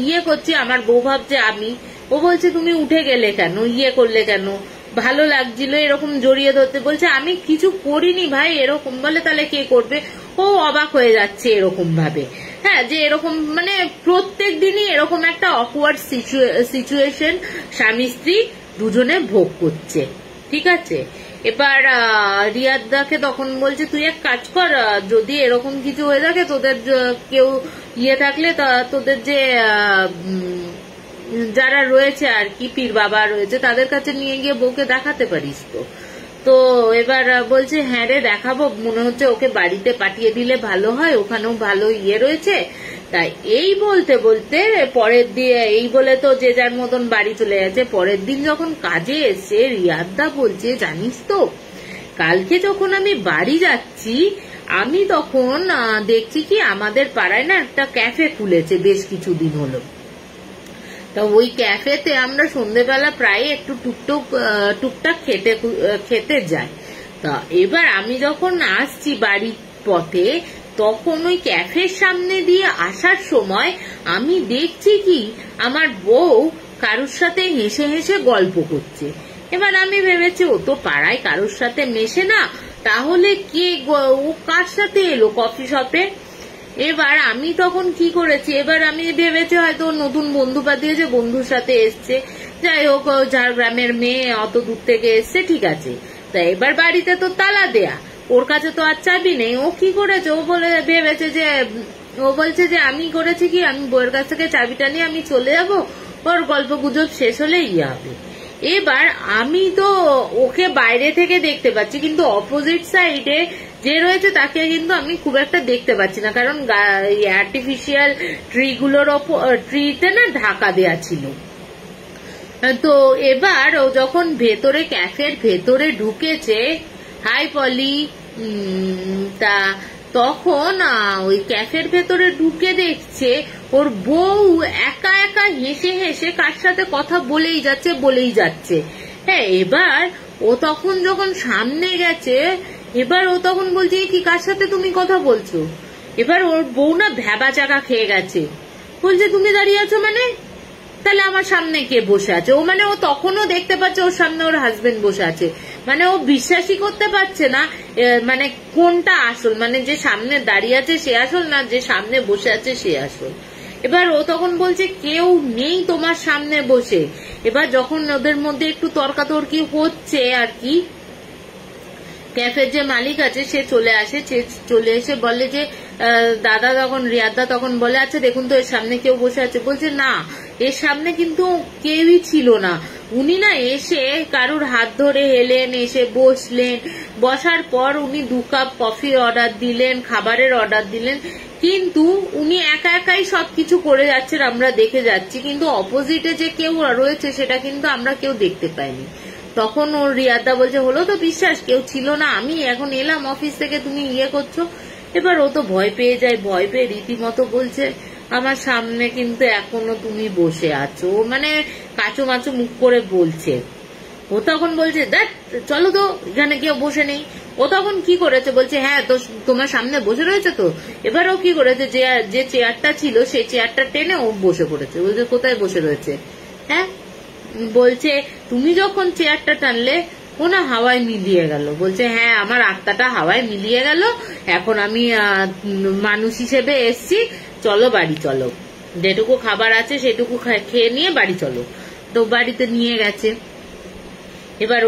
ইয়ে করছি, আমার বউ ভাবছে আমি। ও বলছে তুমি উঠে গেলে কেন, ইয়ে করলে কেন, ভালো লাগছিল এরকম জড়িয়ে ধরতে। বলছে আমি কিছু করিনি ভাই, এরকম বলে। তাহলে কে করবে? ও অবাক হয়ে যাচ্ছে এরকম ভাবে, হ্যাঁ, যে এরকম মানে প্রত্যেক দিনই এরকম একটা অকওয়ার্ড সিচুয়েশন স্বামী স্ত্রী দুজনে ভোগ করছে। ঠিক আছে, এবার রিয়াদদাকে তখন বলছে তুই এক কাজ কর, যদি এরকম কিছু হয়ে থাকে, তোদের কেউ ইয়ে থাকলে তোদের যে যারা রয়েছে আর কি, পীর বাবা রয়েছে, তাদের কাছে নিয়ে গিয়ে বউকে দেখাতে পারিস তো। তো এবার বলছে হ্যাঁ রে দেখাবো, মনে হচ্ছে ওকে বাড়িতে পাঠিয়ে দিলে ভালো হয়, ওখানেও ভালো ইয়ে রয়েছে। তাই এই বলতে বলতে পরের দিন, এই বলে তো যে যার মতন বাড়ি চলে গেছে। পরের দিন যখন কাজে এসে রিয়াদদা বলছে জানিস তো, কালকে যখন আমি বাড়ি যাচ্ছি আমি তখন দেখছি কি আমাদের পাড়ায় না একটা ক্যাফে খুলেছে বেশ কিছুদিন হলো। তা ওই ক্যাফেতে আমরা সন্ধ্যেবেলা প্রায় একটু টুকটাক খেতে যাই। তা এবার আমি যখন আসছি বাড়ির পথে, তখন ওই ক্যাফের সামনে দিয়ে আসার সময় আমি দেখছি কি আমার বউ কারোর সাথে হেসে হেসে গল্প করছে। এবার আমি ভেবেছি ও তো পাড়ায় কারোর সাথে মেশে না, তাহলে কে, ও কার সাথে এলো কফি শপে? এবার আমি তখন কি করেছি, এবার আমি ভেবেছি হয়তো নতুন বন্ধু পাঠিয়েছে, বন্ধুর সাথে এসছে, যাই হোক ঝাড়গ্রামের মেয়ে অত দূর থেকে এসছে, ঠিক আছে। তা এবার বাড়িতে তো তালা দেয়া, ওর কাছে তো আর চাবি নেই। ও কি করেছে, ও বলে ভেবেছে যে, ও বলছে যে আমি করেছি কি, আমি বউয়ের কাছ থেকে চাবিটা নিয়ে আমি চলে যাব, ওর গল্প গুজব শেষ হলে ইয়ে হবে। এবার আমি তো ওকে বাইরে থেকে দেখতে পাচ্ছি, কিন্তু অপোজিট সাইডে যে রয়েছে তাকে কিন্তু আমি খুব একটা দেখতে পাচ্ছি না, কারণ আর্টিফিশিয়াল ট্রিতে না ঢাকা দেয়া ছিল। তো এবার ও যখন ভেতরে ক্যাফের ভেতরে ঢুকেছে, হাই পলি, তা তখন ওই ক্যাফের ভেতরে ঢুকে দেখছে ওর বউ একা একা হেসে হেসে কার সাথে কথা বলেই যাচ্ছে। হ্যাঁ, এবার ও তখন যখন সামনে গেছে, এবার ও তখন বলছে কি কার সাথে তুমি কথা বলছো। এবার ওর বউ না ভ্যাবা চাকা খেয়ে গেছে, বলছে তুমি দাঁড়িয়ে আছো মানে, তাহলে আমার সামনে কে বসে আছে। ও মানে ও তখনও দেখতে পাচ্ছে ওর সামনে ওর হাজবেন্ড বসে আছে, মানে ও বিশ্বাসই করতে পারছে না মানে কোনটা আসল, মানে যে সামনে দাঁড়িয়ে আছে সে আসল না যে সামনে বসে আছে সে আসল। এবার ও তখন বলছে কেউ নেই তোমার সামনে বসে। এবার যখন ওদের মধ্যে একটু তর্কাতর্কি হচ্ছে আর কি, ক্যাফের যে মালিক আছে সে চলে এসে বলে যে দাদা, তখন রিয়াদা তখন বলে আচ্ছা দেখুন তো এর সামনে কেউ বসে আছে। বলছে না, এর সামনে কিন্তু কেউই ছিল না। উনি না এসে কারুর হাত ধরে এলেন, এসে বসলেন, বসার পর উনি 2 কাপ কফি অর্ডার দিলেন, খাবারের অর্ডার দিলেন, কিন্তু উনি একা একাই সবকিছু করে যাচ্ছেন, আমরা দেখে যাচ্ছি, কিন্তু অপোজিটে যে কেউ রয়েছে সেটা কিন্তু আমরা কেউ দেখতে পাইনি। তখন ওর রিয়াদা বলছে হলো তো বিশ্বাস, কেউ ছিল না, আমি এখন এলাম অফিস থেকে, তুমি করছো। এবার ও তো ভয় পেয়ে যায়, ভয় পেয়ে রীতিমতো বলছে আমার সামনে কিন্তু এখনো তুমি বসে আছো, মানে কাচু মাচু মুখ করে বলছে। ও তখন বলছে দেখ চলো তো, এখানে কেউ বসে নেই। ও তখন কি করেছে, বলছে হ্যাঁ তো তোমার সামনে বসে রয়েছে তো। এবার ও কি করেছে, যে চেয়ারটা ছিল সেই চেয়ারটা টেনে ও বসে পড়েছে। বলছে কোথায় বসে রয়েছে, হ্যাঁ, বলছে তুমি যখন চেয়ারটা টানলে ও না হাওয়ায় মিলিয়ে গেল। বলছে হ্যাঁ, আমার আত্মাটা হাওয়ায় মিলিয়ে গেল, এখন আমি মানুষ হিসেবে এসছি, চলো বাড়ি চলো, যেটুকু খাবার আছে সেটুকু খেয়ে নিয়ে বাড়ি চলো। তো বাড়িতে নিয়ে গেছে। এবার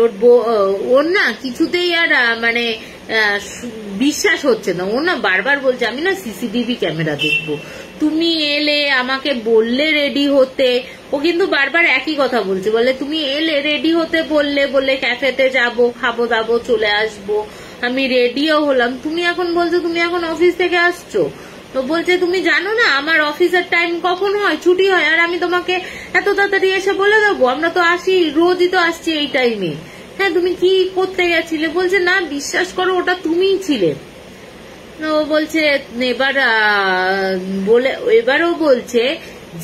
ওর না কিছুতেই আর মানে বিশ্বাস হচ্ছে না। ও না বারবার বলছে আমি না সিসিটিভি ক্যামেরা দেখবো, তুমি এলে আমাকে বললে রেডি হতে। ও কিন্তু বারবার একই কথা বলছে, বলে তুমি এলে রেডি হতে বললে ক্যাফেতে যাবো, খাবো দাবো, চলে আসবো, আমি রেডিও হলাম, তুমি এখন বলছো তুমি এখন অফিস থেকে আসছো। তো বলছে তুমি জানো না আমার অফিসের টাইম কখন হয়, ছুটি হয়, আর আমি তোমাকে এত তাড়াতাড়ি এসে বলে দেবো, আমরা তো আসি, রোজই তো আসছি এই টাইমে। হ্যাঁ, তুমি কি করতে গেছিলে। বলছে না বিশ্বাস করো ওটা তুমিই ছিলে। ও বলছে এবারও বলছে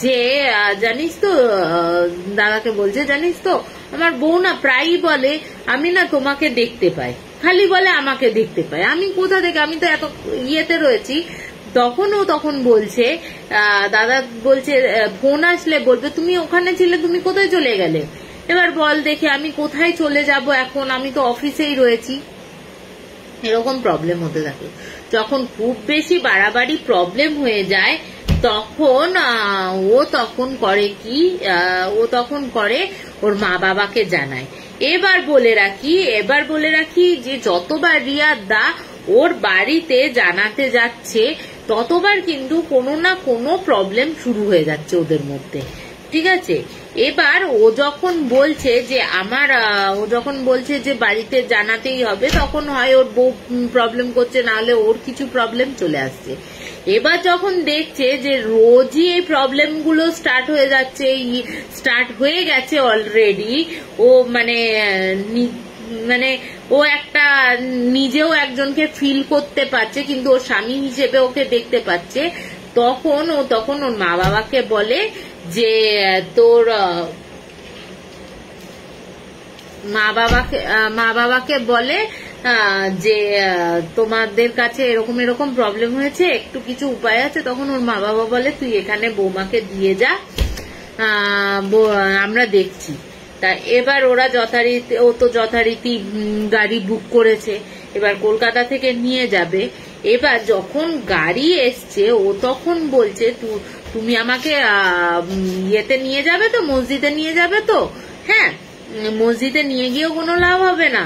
যে জানিস তো, দাদাকে বলছে জানিস তো আমার বউ না প্রায়ই বলে আমি না তোমাকে দেখতে পাই, খালি বলে আমাকে দেখতে পাই, আমি কোথা থেকে, আমি তো এত ইয়েতে রয়েছি। তখন বলছে দাদা বলছে ফোন আসলে বলবে তুমি ওখানে ছিলে, তুমি কোথায় চলে গেলে। এবার বল দেখে আমি কোথায় চলে যাব এখন, আমি তো অফিসেই রয়েছি। এরকম প্রবলেম হতে থাকে। যখন খুব বেশি বাড়াবাড়ি প্রবলেম হয়ে যায় তখন ও তখন করে ওর মা বাবাকে জানায়। এবার বলে রাখি যে যতবার রিয়াদা ওর বাড়িতে জানাতে যাচ্ছে ততবার কিন্তু কোনো না কোনো প্রবলেম শুরু হয়ে যাচ্ছে ওদের মধ্যে, ঠিক আছে। এবার ও যখন বলছে যে বাড়িতে জানাতেই হবে, তখন হয় ওর বউ প্রবলেম করছে, না হলে ওর কিছু প্রবলেম চলে আসছে। এবার যখন দেখছে যে রোজই এই প্রবলেম গুলো স্টার্ট হয়ে গেছে অলরেডি, ও মানে ও একটা নিজেও একজনকে ফিল করতে পারছে, কিন্তু ওর স্বামী হিসেবে ওকে দেখতে পাচ্ছে, তখন ওর মা বাবাকে বলে যে তোর মা বাবাকে বলে যে তোমাদের কাছে এরকম প্রবলেম হয়েছে, একটু কিছু উপায় আছে। তখন ওর মা বাবা বলে তুই এখানে বৌমাকে দিয়ে যা, আমরা দেখছি। তা এবার ওরা যথারীতি গাড়ি বুক করেছে, এবার কলকাতা থেকে নিয়ে যাবে। এবার যখন গাড়ি এসছে ও তখন বলছে তুমি আমাকে ইয়েতে নিয়ে যাবে তো, মসজিদে নিয়ে যাবে তো। হ্যাঁ, মসজিদে নিয়ে গিয়েও কোনো লাভ হবে না,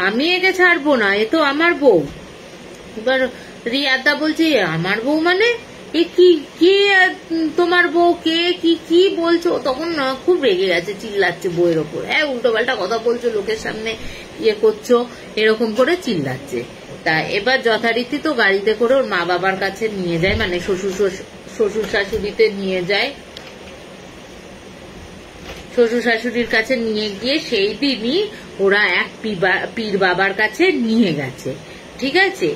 আমি একে ছাড়বো না, এ তো আমার বউ। এবার রিয়াদা বলছে আমার বউ মানে কি তোমার বউ কে, কি বলছো। তখন খুব রেগে গেছে, চিল্লাচ্ছে বউয়ের ওপর, হ্যাঁ উল্টো পাল্টা কথা বলছো, লোকের সামনে করছো, এরকম করে চিল্লাচ্ছে। তা এবার যথারীতি তো গাড়িতে করে ওর মা বাবার কাছে নিয়ে যায়, মানে শ্বশুর শাশুড়িতে নিয়ে যায়, শ্বশুর শাশুড়ির কাছে নিয়ে গিয়ে সেই দিনই ওরা এক পীর বাবার কাছে নিয়ে গেছে, ঠিক আছে।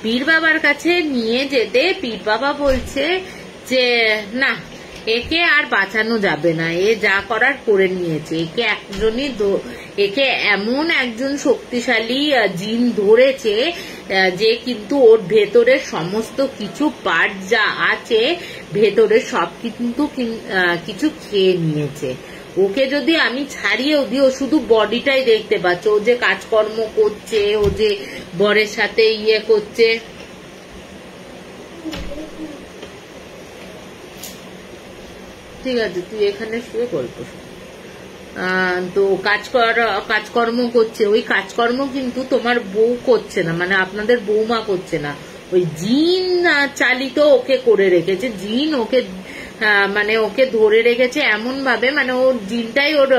পীর বাবার কাছে নিয়ে যেতে পীর বাবা বলছে যে না, একে আর বাঁচানো যাবে না, এ যা করার করে নিয়েছে। একে এমন একজন শক্তিশালী জিন ধরেছে যে কিন্তু ওর ভেতরের সমস্ত কিছু পার্ট যা আছে ভেতরে সব কিন্তু কিছু খেয়ে নিয়েছে। ওকে যদি আমি ছাড়িয়েও দিই, ও শুধু বডিটাই দেখতে পাচ্ছে, ও যে কাজকর্ম করছে, ও যে বরের সাথে ইয়ে করছে। ঠিক আছে, তুই এখানে শুয়ে গল্প শোন। তো কাজকর্ম করছে, ওই কাজকর্ম কিন্তু তোমার বউ করছে না, মানে আপনাদের বৌমা করছে না, ওই জিন চালিত ওকে করে রেখেছে। জিন ওকে মানে ওকে ধরে রেখেছে এমন ভাবে, মানে ওর জিনটাই ওর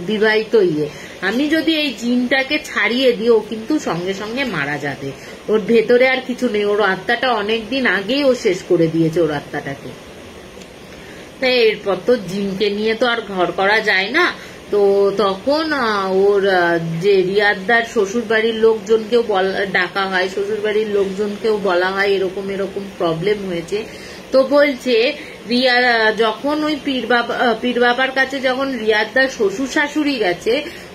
বিবাহিত ইয়ে। আমি যদি এই জিনটাকে ছাড়িয়ে দিই, ও কিন্তু সঙ্গে সঙ্গে মারা যাবে। ওর ভেতরে আর কিছু নেই, ওর আত্মাটা অনেকদিন আগেই ও শেষ করে দিয়েছে ওর আত্মাটাকে। তাই এরপর তো জিনকে নিয়ে তো আর ঘর করা যায় না। তো তখন ওর যে রিয়াদদার শ্বশুর বাড়ির লোকজনকেও ডাকা হয়, শ্বশুর বাড়ির লোকজনকেও বলা হয় এরকম এরকম প্রবলেম হয়েছে। তো বলছে যখন ওই পীর বাবার কাছে যখন রিয়াদদার শ্বশুর শাশুড়ি গেছে,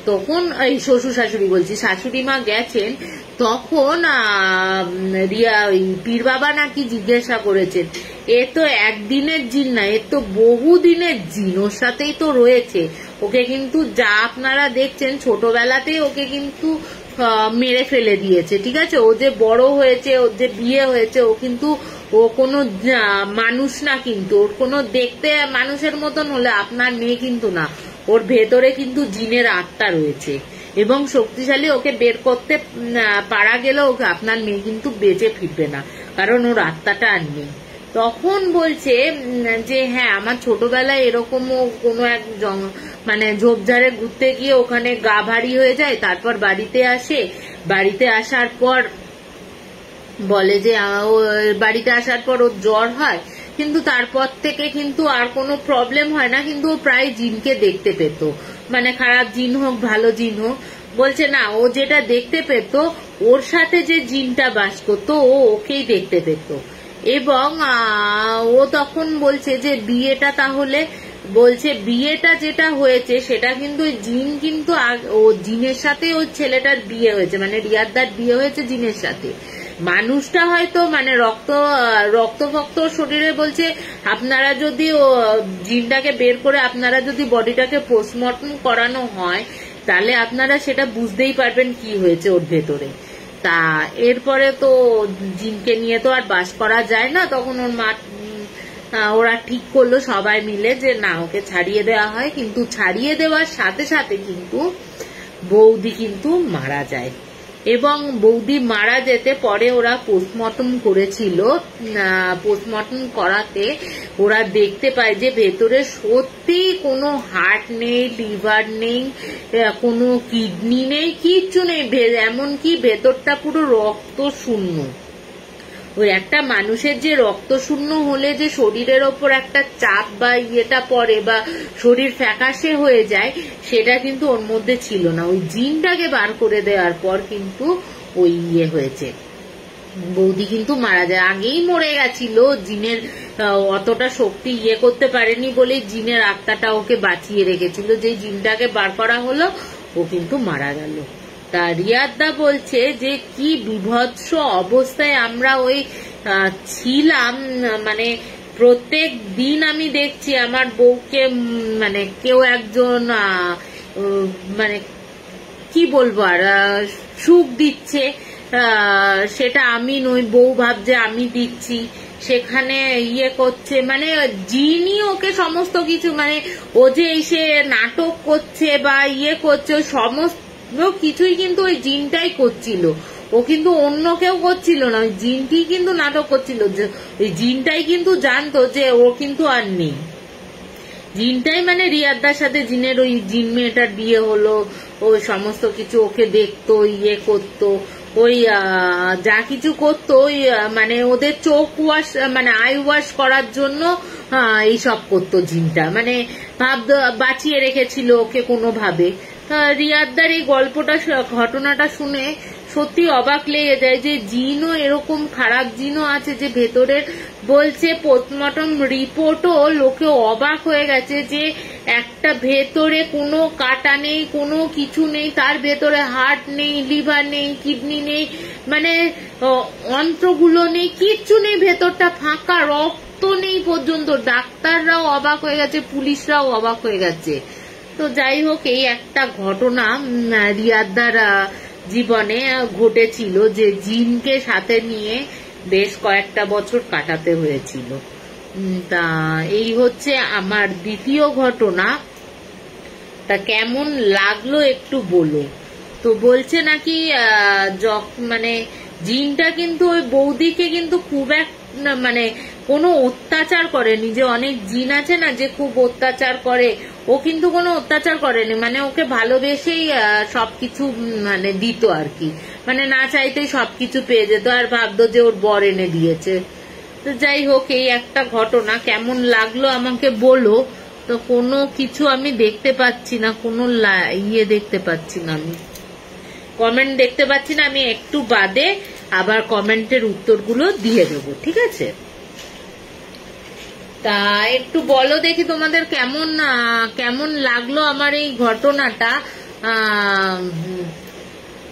তখন এই শ্বশুর শাশুড়ি বলছি শাশুড়ি মা গেছেন, তখন পীর বাবা নাকি জিজ্ঞাসা করেছেন, এ তো একদিনের জিন না, এ তো বহুদিনের জিন, ওর সাথেই তো রয়েছে। ওকে কিন্তু যা আপনারা দেখছেন ছোটবেলাতেই ওকে কিন্তু মেরে ফেলে দিয়েছে। ঠিক আছে, ও যে বড় হয়েছে, ওর যে বিয়ে হয়েছে, ও কোনো মানুষ না, কিন্তু ওর কোনো দেখতে মানুষের মতন হলে আপনার মেয়ে কিন্তু না, ওর ভেতরে কিন্তু জিনের আত্মা রয়েছে এবং শক্তিশালী। ওকে বের করতে পারা গেলেও আপনার মেয়ে কিন্তু বেঁচে ফিরবে না, কারণ ওর আত্মাটা আর নেই। তখন বলছে যে হ্যাঁ, আমার ছোটবেলায় এরকমও কোনো এক মানে ঝোপঝাড়ে ঘুরতে গিয়ে ওখানে গা ভারী হয়ে যায়, তারপর বাড়িতে আসে, বাড়িতে আসার পর বলে যে বাড়িতে আসার পর ওর জ্বর হয়, কিন্তু তারপর থেকে কিন্তু আর কোনো প্রবলেম হয় না, কিন্তু ও প্রায় জিনকে দেখতে পেত, মানে খারাপ জিন হোক ভালো জিন হোক। বলছে না, ও যেটা দেখতে পেত, ওর সাথে যে জিনটা বাস করতো ও ওকেই দেখতে পেত। এবং ও তখন বলছে যে বিয়েটা তাহলে, বলছে বিয়েটা যেটা হয়েছে সেটা কিন্তু জিন কিন্তু ও জিনের সাথে ওই ছেলেটার বিয়ে হয়েছে, মানে রিয়াদদার বিয়ে হয়েছে জিনের সাথে। মানুষটা হয়তো মানে রক্ত শরীরে। বলছে আপনারা যদি জিনটাকে বের করে আপনারা যদি বডিটাকে পোস্টমর্টম করানো হয়, তাহলে আপনারা সেটা বুঝতেই পারবেন কি হয়েছে ওর ভেতরে। তা এরপরে তো জিনকে নিয়ে তো আর বাস করা যায় না, তখন ওরা ঠিক করলো সবাই মিলে যে না, ওকে ছাড়িয়ে দেওয়া হয়। কিন্তু ছাড়িয়ে দেওয়ার সাথে সাথে কিন্তু বৌদি কিন্তু মারা যায়, এবং বৌদি মারা যেতে পরে ওরা পোস্টমর্টম করেছিল। পোস্টমর্টম করাতে ওরা দেখতে পায় যে ভেতরে সত্যি কোনো হার্ট নেই, লিভার নেই, কোনো কিডনি নেই, কিচ্ছু নেই, এমনকি ভেতরটা পুরো রক্ত শূন্য। ওই একটা মানুষের যে রক্ত শূন্য হলে যে শরীরের ওপর একটা চাপ বা ইয়েটা পড়ে বা শরীর ফ্যাকাশে হয়ে যায়, সেটা কিন্তু ওর মধ্যে ছিল না। ওই জিনটাকে বার করে দেওয়ার পর কিন্তু ওই ইয়ে হয়েছে, বৌদি কিন্তু মারা যায়। আগেই মরে গেছিল, জিনের অতটা শক্তি ইয়ে করতে পারেনি বলে জিনের আত্মাটা ওকে বাঁচিয়ে রেখেছিল। যে জিনটাকে বার করা হলো ও কিন্তু মারা গেল। তা রিয়াদদা বলছে যে কি বিভৎস অবস্থায় আমরা ওই ছিলাম, মানে প্রত্যেক দিন আমি দেখছি আমার বউকে মানে কেউ একজন মানে কি বলবো আর সুখ দিচ্ছে, সেটা আমি নই, বউ ভাবছে আমি দিচ্ছি, সেখানে ইয়ে করছে, মানে জিনই ওকে সমস্ত কিছু, মানে ও যে এসে নাটক করছে বা ইয়ে করছে, সমস্ত কিছুই কিন্তু ওই জিনটাই করছিল। ও কিন্তু অন্য কেউ করছিল না, ওই জিনটি কিন্তু নাটক করছিল। ওই জিনটাই কিন্তু জানতো যে ও কিন্তু আর নেই। জিনটাই মানে রিয়াদদার সাথে জিনের ওই জিন মেয়েটার বিয়ে হলো, ওই সমস্ত কিছু ওকে দেখতো, ইয়ে করতো, ওই যা কিছু করতো, ওই মানে ওদের চোখ ওয়াশ মানে আই ওয়াশ করার জন্য এইসব করতো জিনটা, মানে বাঁচিয়ে রেখেছিল ওকে কোনোভাবে। রিয়াদদার এই গল্পটা ঘটনাটা শুনে সত্যি অবাক লেগে যায় যে জিনও এরকম খারাপ জিনও আছে যে ভেতরের বলছে পোস্টমর্টম রিপোর্টও লোকে অবাক হয়ে গেছে যে একটা ভেতরে কোনো কাটা নেই, কোনো কিছু নেই, তার ভেতরে হার্ট নেই, লিভার নেই, কিডনি নেই, মানে অন্ত্রগুলো নেই, কিচ্ছু নেই, ভেতরটা ফাঁকা, রক্ত নেই পর্যন্ত। ডাক্তাররাও অবাক হয়ে গেছে, পুলিশরাও অবাক হয়ে গেছে। তো যাই হোক, এই একটা ঘটনা রিয়াদার জীবনে ঘটেছিল যে জিনকে সাথে নিয়ে বেশ কয়েকটা বছর কাটাতে হয়েছিল। তা এই হচ্ছে আমার দ্বিতীয় ঘটনা। তা কেমন লাগলো একটু বলো। তো বলছে নাকি মানে জিনটা কিন্তু ওই বৌদিকে কিন্তু খুব মানে কোনো অত্যাচার করেনি, যে অনেক জিন আছে না যে খুব অত্যাচার করে, ও কিন্তু কোনো অত্যাচার করেনি, মানে ওকে ভালোবেসেই সবকিছু মানে দিত আর কি, মানে না চাইতেই সবকিছু পেয়ে যেত আর ভাবতো যে ওর বর এনে দিয়েছে। তো যাই হোক, এই একটা ঘটনা। কেমন লাগলো আমাকে বলো। তো কোনো কিছু আমি দেখতে পাচ্ছি না, কোনো দেখতে পাচ্ছি না, আমি কমেন্ট দেখতে পাচ্ছি না। আমি একটু বাদে আবার কমেন্টের উত্তরগুলো দিয়ে দেবো, ঠিক আছে? তা একটু বলো দেখি তোমাদের কেমন লাগলো আমার এই ঘটনাটা।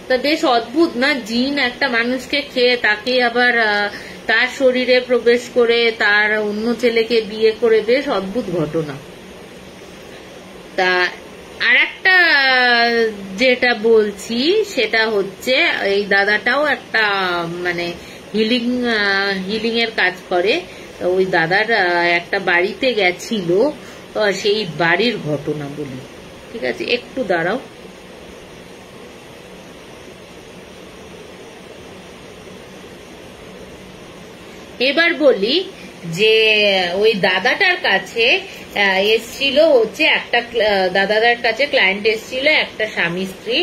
তা বেশ অদ্ভুত না, জিন একটা মানুষকে খেয়ে তাকে আবার তার শরীরে প্রবেশ করে তার অন্য ছেলেকে বিয়ে করে, বেশ অদ্ভুত ঘটনা। তা আর একটা যেটা বলছি সেটা হচ্ছে, এই দাদাটাও একটা মানে হিলিং এর কাজ করে। ওই দাদার একটা বাড়িতে গেছিল, সেই বাড়ির ঘটনা বলি, ঠিক আছে? একটু দাঁড়াও। এবার বলি যে ওই দাদাটার কাছে এসছিল হচ্ছে একটা দাদাটার কাছে ক্লায়েন্ট এসছিল, একটা স্বামী স্ত্রী,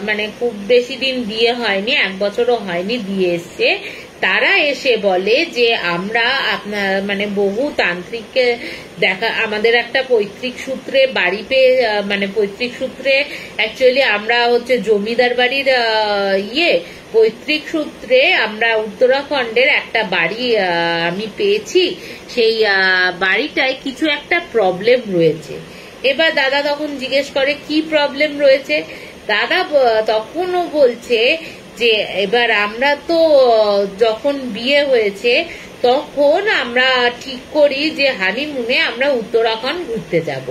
মানে খুব বেশি দিন বিয়ে হয়নি, 1 বছরও হয়নি, দিয়ে এসছে। তারা এসে বলে যে আমরা আপনার মানে বহু তান্ত্রিককে দেখা, আমাদের একটা পৈতৃক সূত্রে বাড়ি পেয়ে, মানে পৈতৃক সূত্রে অ্যাকচুয়ালি আমরা হচ্ছে জমিদার বাড়ির পৈতৃক সূত্রে আমরা উত্তরাখণ্ডের একটা বাড়ি আমি পেয়েছি। সেই বাড়িটায় কিছু একটা প্রবলেম রয়েছে। এবার দাদা তখন জিজ্ঞেস করে কি প্রবলেম রয়েছে। দাদা তখনও বলছে যে এবার আমরা তো যখন বিয়ে হয়েছে তখন আমরা ঠিক করি যে হানিমুনে আমরা উত্তরাখণ্ড ঘুরতে যাব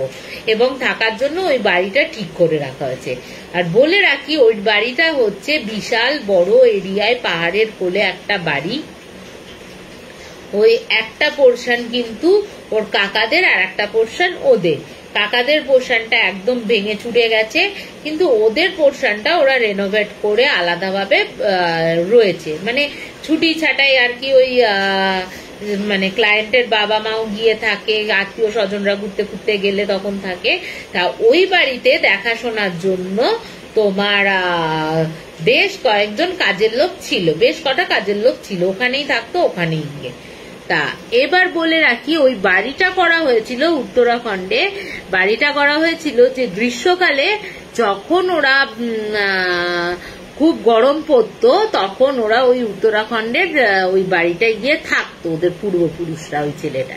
এবং থাকার জন্য ওই বাড়িটা ঠিক করে রাখা হয়েছে। আর বলে রাখি, ওই বাড়িটা হচ্ছে বিশাল বড় এরিয়ায় পাহাড়ের কোলে একটা বাড়ি। ওই একটা পোর্শন কিন্তু ওর কাকাদের আর একটা পোর্শন ওদের। কাকাদের পোর্শনটা একদম ভেঙে চুরে গেছে, কিন্তু ওদের পোর্শনটা ওরা রেনোভেট করে আলাদাভাবে রয়েছে, মানে ছুটি ছাটাই আর কি। ওই মানে ক্লায়েন্টের বাবা মাও গিয়ে থাকে, আত্মীয় স্বজনরা ঘুরতে ঘুরতে গেলে তখন থাকে। তা ওই বাড়িতে দেখাশোনার জন্য তোমার বেশ কয়েকজন কাজের লোক ছিল, বেশ কটা কাজের লোক ছিল, ওখানেই থাকতো, ওখানেই গিয়ে। তা এবার বলে রাখি, ওই বাড়িটা করা হয়েছিল উত্তরাখণ্ডে। বাড়িটা করা হয়েছিল যে গ্রীষ্মকালে যখন ওরা খুব গরম পড়তো তখন ওরা ওই উত্তরাখণ্ডের ওই বাড়িটায় গিয়ে থাকতো, ওদের পূর্বপুরুষরা, ওই ছেলেটা।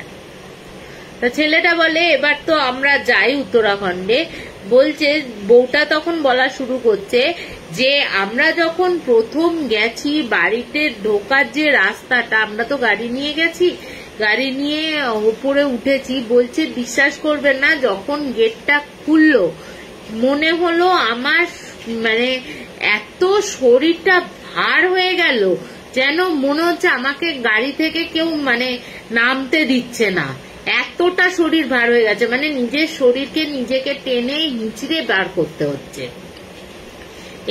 তা ছেলেটা বলে এবার তো আমরা যাই উত্তরাখণ্ডে। বলছে বউটা তখন বলা শুরু করছে যে আমরা যখন প্রথম গেছি বাড়িতে ঢোকার যে রাস্তাটা, আমরা তো গাড়ি নিয়ে গেছি, গাড়ি নিয়ে উপরে উঠেছি, বলছে বিশ্বাস করবেন না, যখন গেটটা খুললো মনে হলো আমার মানে এত শরীরটা ভার হয়ে গেল, যেন মনে হচ্ছে আমাকে গাড়ি থেকে কেউ মানে নামতে দিচ্ছে না, এতটা শরীর ভার হয়ে গেছে, মানে নিজের শরীরকে নিজেকে টেনে হিঁচড়ে বার করতে হচ্ছে।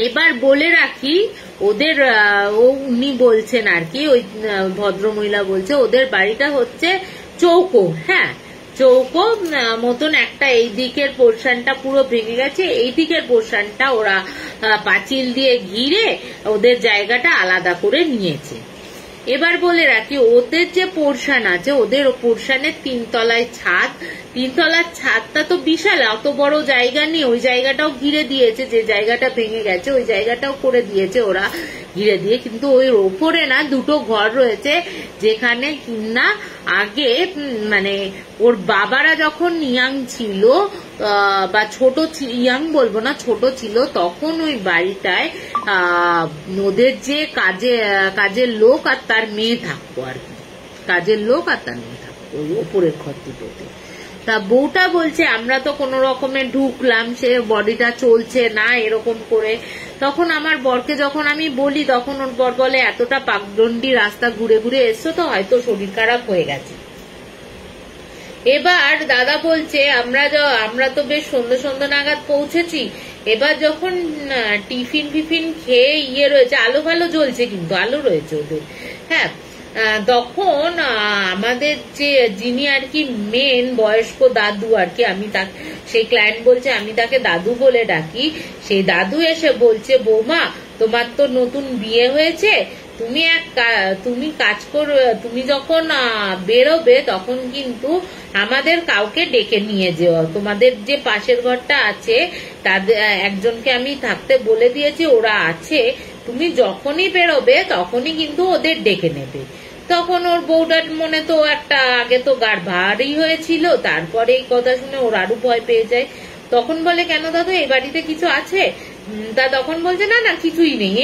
এবার বলে রাখি, ওদের উনি বলছেন আর কি, ওই ভদ্রমহিলা বলছে ওদের বাড়িটা হচ্ছে চৌকো, হ্যাঁ চৌকো মতন একটা, এই দিকের পোর্শনটা পুরো ভেঙে গেছে, এই দিকের পোর্শনটা ওরা পাঁচিল দিয়ে ঘিরে ওদের জায়গাটা আলাদা করে নিয়েছে। এবার বলে রাখি, ওদের যে পোর্শন আছে, ওদের পোর্শনের 3 তলায় ছাদ, তিনতলার ছাদটা তো বিশাল, অত বড় জায়গা নেই, ওই জায়গাটাও ঘিরে দিয়েছে, যে জায়গাটা ভেঙে গেছে ওই জায়গাটাও করে দিয়েছে ওরা ঘিরে দিয়ে, কিন্তু ওই ওপরে না দুটো ঘর রয়েছে যেখানে কিনা আগে মানে ওর বাবারা যখন ইয়াং ছিল বা ছোট ইয়াং বলবো না, ছোট ছিল তখন ওই বাড়িটায় ওদের যে কাজের লোক আর তার মেয়ে থাকতো আর কি, কাজের লোক আর তার মেয়ে থাকতো ওই ওপরের ঘর দুটোতে। তা বউটা বলছে আমরা তো কোনো রকমে ঢুকলাম, সে বডিটা চলছে না এরকম করে। তখন আমার বরকে যখন আমি বলি তখন ওর বর বলে এতটা পাকদণ্ডি রাস্তা ঘুরে ঘুরে এসছো তো হয়তো শরীর খারাপ হয়ে গেছে। এবার দাদা বলছে আমরা তো বেশ সন্ধ্যে নাগাদ পৌঁছেছি, এবার যখন টিফিন ফিফিন খেয়ে ইয়ে রয়েছে, আলো ভালো জ্বলছে কিন্তু আলো রয়েছে ওদের, হ্যাঁ, তখন আমাদের যে যিনি আর কি মেন বয়স্ক দাদু আর কি, আমি সেই ক্লায়েন্ট বলছে আমি তাকে দাদু বলে ডাকি, সেই দাদু এসে বলছে বৌমা তোমার তো নতুন বিয়ে হয়েছে, তুমি কাজ করো, তুমি যখন বেরোবে তখন কিন্তু আমাদের কাউকে ডেকে নিয়ে যেও, তোমাদের যে পাশের ঘরটা আছে তাদের একজনকে আমি থাকতে বলে দিয়েছি, ওরা আছে, তুমি যখনই বেরোবে তখনই কিন্তু ওদের ডেকে নেবে। তখন ওর বউটার মনে তো একটা আগে তো গাড় ভারী হয়েছিল, তারপরে এই কথা শুনে ওর আরো ভয় পেয়ে যায়। তখন বলে কেন দাদু এই বাড়িতে কিছু আছে? তা তখন বলছে না না কিছুই নেই,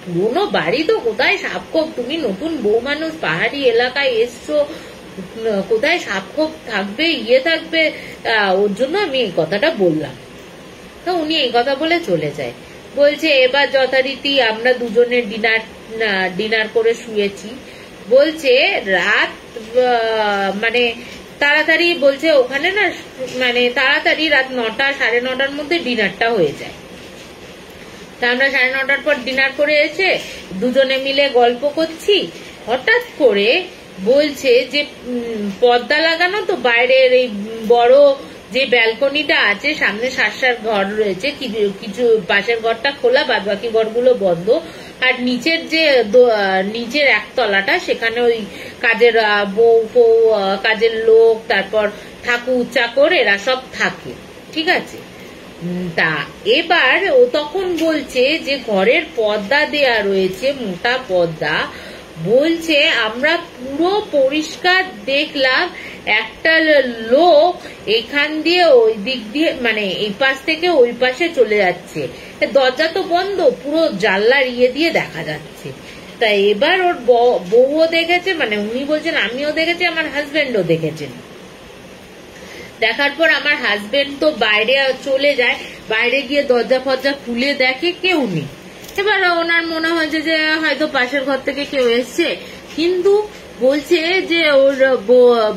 পুরোনো বাড়ি তো, কোথায় সাপখোপ, তুমি নতুন বউ মানুষ পাহাড়ি এলাকায় এসছো, কোথায় সাপখোপ থাকবে ইয়ে থাকবে, ওর জন্য আমি এই কথাটা বললাম। তো উনি এই কথা বলে চলে যায়। বলছে এবার যথারীতি আমরা দুজনে ডিনার করে শুয়েছি। বলছে রাত মানে তাড়াতাড়ি, বলছে ওখানে না মানে তাড়াতাড়ি রাত 9টা 9:30টার মধ্যে ডিনারটা হয়ে যায়। তা আমরা 9:30টার পর ডিনার করে এসে দুজনে মিলে গল্প করছি, হঠাৎ করে বলছে যে পর্দা লাগানো তো বাইরের এই বড় যে ব্যালকনিটা আছে, সামনে সার ঘর রয়েছে, কিছু পাশের ঘরটা খোলা, বাদ বাকি ঘরগুলো বন্ধ, আর নিচের একতলাটা সেখানে ওই কাজের বউ কাজের লোক, তারপর ঠাকুর চাকর এরা সব থাকে, ঠিক আছে। তা এবার ও তখন বলছে যে ঘরের পর্দা দেয়া রয়েছে, মোটা পর্দা, বলছে আমরা পুরো পরিষ্কার দেখলাম একটা লোক এখান দিয়ে ওই দিক দিয়ে মানে এই পাশ থেকে ওই পাশে চলে যাচ্ছে, দরজা তো বন্ধ, পুরো জানলার ইয়ে দিয়ে দেখা যাচ্ছে। তা এবার ওর বউও দেখেছে, মানে উনি বলছেন আমিও দেখেছি, আমার হাজবেন্ডও দেখেছেন। দেখার পর আমার হাজবেন্ড তো বাইরে চলে যায়, বাইরে গিয়ে দরজা ফরজা খুলে দেখে কেউ নেই। এবার ওনার মনে হয়েছে যে হয়তো পাশের ঘর থেকে কেউ এসছে, কিন্তু বলছে যে ওর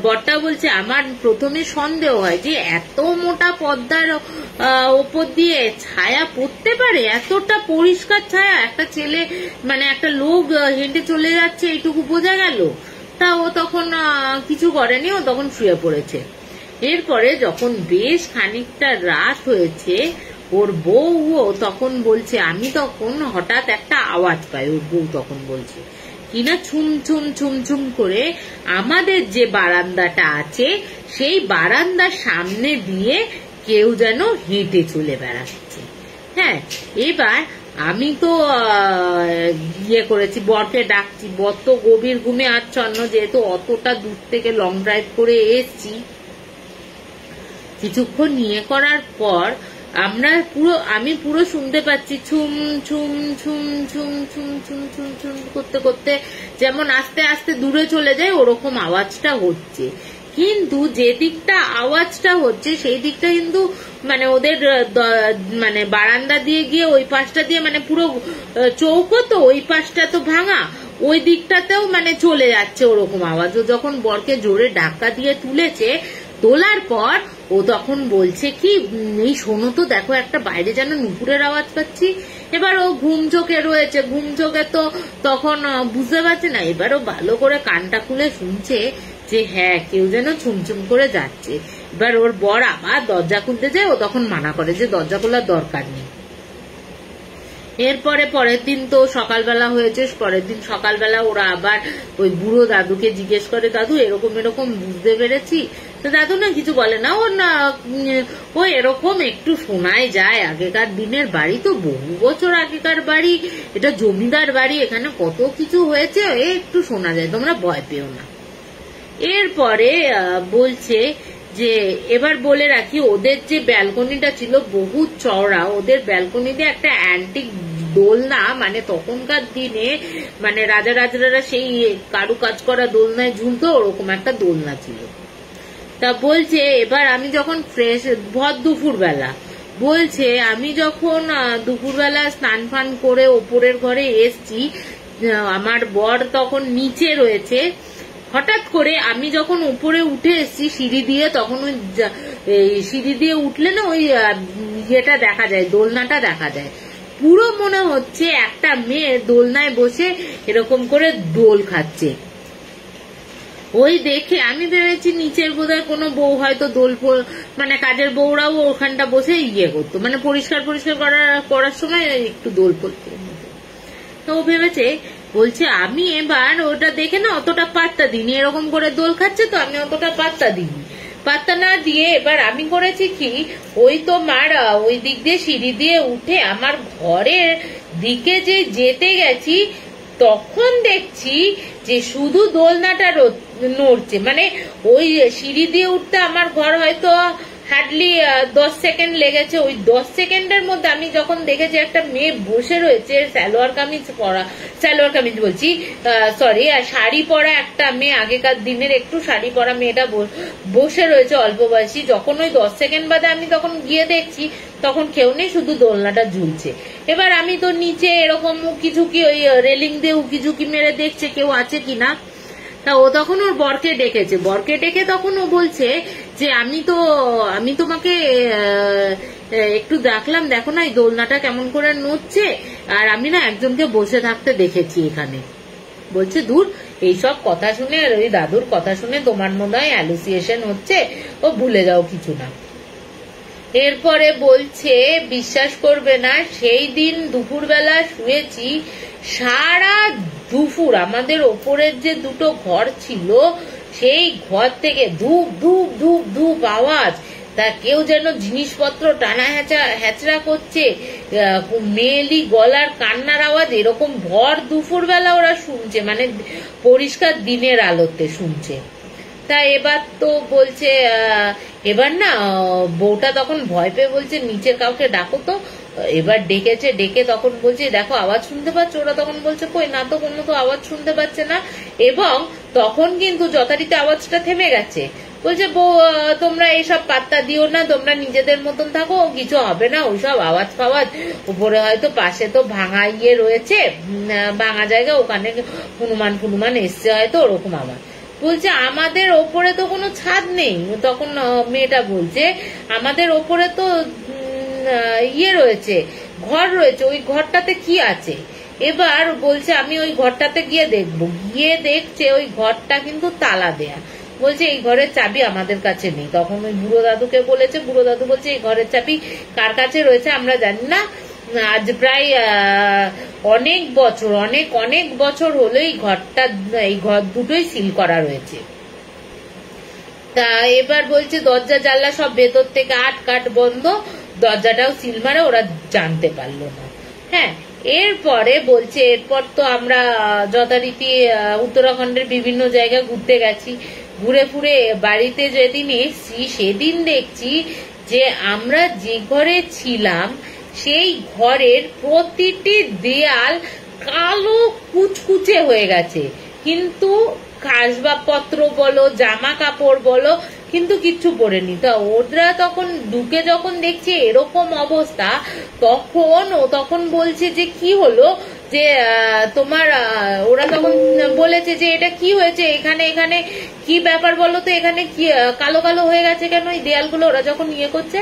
বরটা বলছে আমার প্রথমে সন্দেহ হয় যে এত মোটা পর্দার ওপর দিয়ে ছায়া পড়তে পারে, এতটা পরিষ্কার ছায়া, একটা ছেলে মানে একটা লোক হেঁটে চলে যাচ্ছে এইটুকু বোঝা গেল। তা ও তখন কিছু করেনি, ও তখন শুয়ে পড়েছে। এরপরে যখন বেশ খানিকটা রাত হয়েছে, ওর বউ তখন বলছে আমি তখন হঠাৎ একটা আওয়াজ পাই, ওর বউ তখন বলছে কিনা ছুম ছুম ছুম ছুম করে আমাদের যে বারান্দাটা আছে সেই বারান্দার সামনে দিয়ে কেউ যেন হেঁটে চলে বেড়াচ্ছে। হ্যাঁ, এবার আমি তো ইয়ে করেছি, বরকে ডাকছি, বর তো গভীর ঘুমে আচ্ছন্ন, যেহেতু অতটা দূর থেকে লং ড্রাইভ করে এসছি। কিছুক্ষণ নিয়ে করার পর আমি পুরো শুনতে পাচ্ছি ছুম ছুম ছুম ছুম ছুম ছুম ছুম ছুম করতে করতে যেমন আস্তে আস্তে দূরে চলে যায় ওরকম আওয়াজটা হচ্ছে। কিন্তু যে দিকটা আওয়াজটা হচ্ছে সেই দিকটা কিন্তু মানে ওদের মানে বারান্দা দিয়ে গিয়ে ওই পাশটা দিয়ে মানে পুরো চৌকো তো, ওই পাশটা তো ভাঙা, ওই দিকটাতেও মানে চলে যাচ্ছে ওরকম আওয়াজ। ও যখন বরকে জোরে ধাক্কা দিয়ে তুলেছে, তোলার পর ও তখন বলছে কি এই শোনো তো, দেখো একটা বাইরে যেন নুপুরের আওয়াজ পাচ্ছি। এবার ও ঘুম চোখে রয়েছে, ঘুম চোখে তো তখন বুঝতে পারছে না। এবারও ভালো করে কানটা খুলে শুনছে যে হ্যাঁ কেউ যেন ছুমছুম করে যাচ্ছে। এবার ওর বর আবার দরজা খুলতে যায়, ও তখন মানা করে যে দরজা খোলার দরকার নেই। এরপরে পরের দিন তো সকালবেলা হয়েছে, পরের দিন সকালবেলা ওরা আবার ওই বুড়ো দাদুকে জিজ্ঞেস করে দাদু এরকম এরকম বুঝতে পেরেছি। তো দাদু না কিছু বলে না, ও এরকম একটু শোনায় যায়। আগেকার দিনের বাড়ি তো, বহু বছর আগেকার বাড়ি, এটা জমিদার বাড়ি, এখানে কত কিছু হয়েছে, একটু শোনা যায়, তোমরা ভয় পেও না। এরপরে বলছে যে এবার বলে রাখি, ওদের যে ব্যালকনিটা ছিল বহু চওড়া, ওদের ব্যালকনিতে একটা অ্যান্টিক দোলনা, মানে তখনকার দিনে মানে রাজারা সেই কারু কাজ করা দোলনায় ঝুলতো, ওরকম একটা দোলনা ছিল। তা বলছে এবার আমি যখন ফ্রেশ ভর দুপুরবেলা, বলছে আমি যখন দুপুরবেলা স্নান ফান করে ওপরের ঘরে এসছি, আমার বর তখন নিচে রয়েছে, হঠাৎ করে আমি যখন উপরে উঠে এসছি সিঁড়ি দিয়ে, তখন ওই সিঁড়ি দিয়ে উঠলে না ওই ইয়েটা দেখা যায়, দোলনাটা দেখা যায়। পুরো মনে হচ্ছে একটা মেয়ে দোলনায় বসে এরকম করে দোল খাচ্ছে। ওই দেখে আমি ভেবেছি নিচের বোধহয় কোনো বউ হয়তো দোল, মানে কাজের বউরাও ওখানটা বসে ইয়ে করতো, মানে পরিষ্কার করার সময় একটু দোল পড়তো। তো ও ভেবেছে, বলছে আমি এবার ওটা দেখে না অতটা পাত্তা দিইনি, এরকম করে দোল খাচ্ছে তো আমি অতটা পাত্তা দিইনি। পাত্তা না দিয়ে এবার আমি করেছি কি, ওই তোমার ওই দিক দিয়ে সিঁড়ি দিয়ে উঠে আমার ঘরের দিকে যে যেতে গেছি, তখন দেখছি যে শুধু দোলনাটা নড়ছে। মানে ওই সিঁড়ি দিয়ে উঠতে আমার ঘর হয়তো হার্ডলি 10 সেকেন্ড লেগেছে। ওই 10 সেকেন্ডের মধ্যে আমি যখন দেখেছি একটা মেয়ে বসে রয়েছে, সালোয়ার কামিজ বলছি, সরি, শাড়ি পরা একটা মেয়ে, আগেকার দিনের একটু শাড়ি পরা মেয়েটা বসে রয়েছে অল্প বয়সী। যখন ওই 10 সেকেন্ড বাদে আমি তখন গিয়ে দেখছি, তখন কেউ নেই, শুধু দোলনাটা ঝুলছে। এবার আমি তো নিচে এরকম উকিঝুঁকি ওই রেলিং দিয়ে উকিঝুঁকি মেরে দেখছে কেউ আছে কিনা। তা ও তখন ওর বরকে ডেকেছে, বরকে ডেকে তখন ও বলছে যে আমি তোমাকে একটু দেখলাম, দেখো না এই দোলনাটা কেমন করে নড়ছে, আর আমি না একজনকে বসে থাকতে দেখেছি এখানে। বলছে দূর, এইসব কথা শুনে, ওই দাদুর কথা শুনে তোমার মনে হয় অ্যালুসিয়েশন হচ্ছে, ও ভুলে যাও কিছু না। এরপরে বলছে বিশ্বাস করবে না, সেই দিন দুপুরবেলা শুয়েছি, সারা দুপুর আমাদের ওপরের যে দুটো ঘর ছিল সেই ঘর থেকে ধূপ ধূপ ধূপ ধূপ আওয়াজ, তা কেউ যেন জিনিসপত্র টানা হ্যাচড়া করছে, মেয়েলি গলার কান্নার আওয়াজ, এরকম ভর দুপুরবেলা ওরা শুনছে, মানে পরিষ্কার দিনের আলোতে শুনছে। তা এবার তো বলছে এবার না বউটা তখন ভয় পেয়ে বলছে নিচে কাউকে ডাকো তো। এবার ডেকেছে, ডেকে তখন বলছে দেখো আওয়াজ শুনতে পাচ্ছ? ওরা তখন বলছে কই না তো, কোনো তো আওয়াজ শুনতে পাচ্ছে না। এবং তখন কিন্তু যথারীতি আওয়াজটা থেমে গেছে। বলছে বউ তোমরা এইসব পাত্তা দিও না, তোমরা নিজেদের মতন থাকো, কিছু হবে না, ওইসব আওয়াজ ফাওয়াজ, উপরে হয়তো পাশে তো ভাঙা ইয়ে রয়েছে, ভাঙা জায়গা, ওখানে হনুমান এসছে হয়তো, ওরকম আওয়াজ। বলছে আমাদের ওপরে তো কোনো ছাদ নেই। তখন মেয়েটা বলছে আমাদের ওপরে তো ইয়ে রয়েছে, ঘর রয়েছে, ওই ঘরটাতে কি আছে? এবার বলছে আমি ওই ঘরটাতে গিয়ে দেখবো। গিয়ে দেখছে ওই ঘরটা কিন্তু তালা দেয়া। বলছে এই ঘরের চাবি আমাদের কাছে নেই। তখন ওই বুড়ো দাদুকে বলেছে, বুড়ো দাদু বলছে এই ঘরের চাবি কার কাছে রয়েছে আমরা জানি না, আজ প্রায় অনেক বছর, অনেক বছর হলো এই ঘর দুটোই সিল করা রয়েছে। তা এবার বলছে দরজা জানলা সব ভেতর থেকে আটকাট বন্ধ, দরজাটাও সিল মারা, ওরা জানতে পারলো না। হ্যাঁ, এরপরে বলছে এরপর তো আমরা যথারীতি উত্তরাখণ্ডের বিভিন্ন জায়গায় ঘুরতে গেছি। ঘুরে ফুরে বাড়িতে যেদিন এসছি সেদিন দেখছি যে আমরা যে ঘরে ছিলাম সেই ঘরের প্রতিটি দেয়াল কালো কুচকুচে হয়ে গেছে, কিন্তু আসবাবপত্র বলো, জামা কাপড় বলো, কিন্তু কিচ্ছু পড়েনি। তা ওরা তখন ঢুকে যখন দেখছে এরকম অবস্থা, তখন বলছে যে কি হলো, যে তোমার ওরা তখন বলেছে যে এটা কি হয়েছে, এখানে কি ব্যাপার বলো তো, এখানে কি কালো কালো হয়ে গেছে কেন এই দেয়ালগুলো? ওরা যখন ইয়ে করছে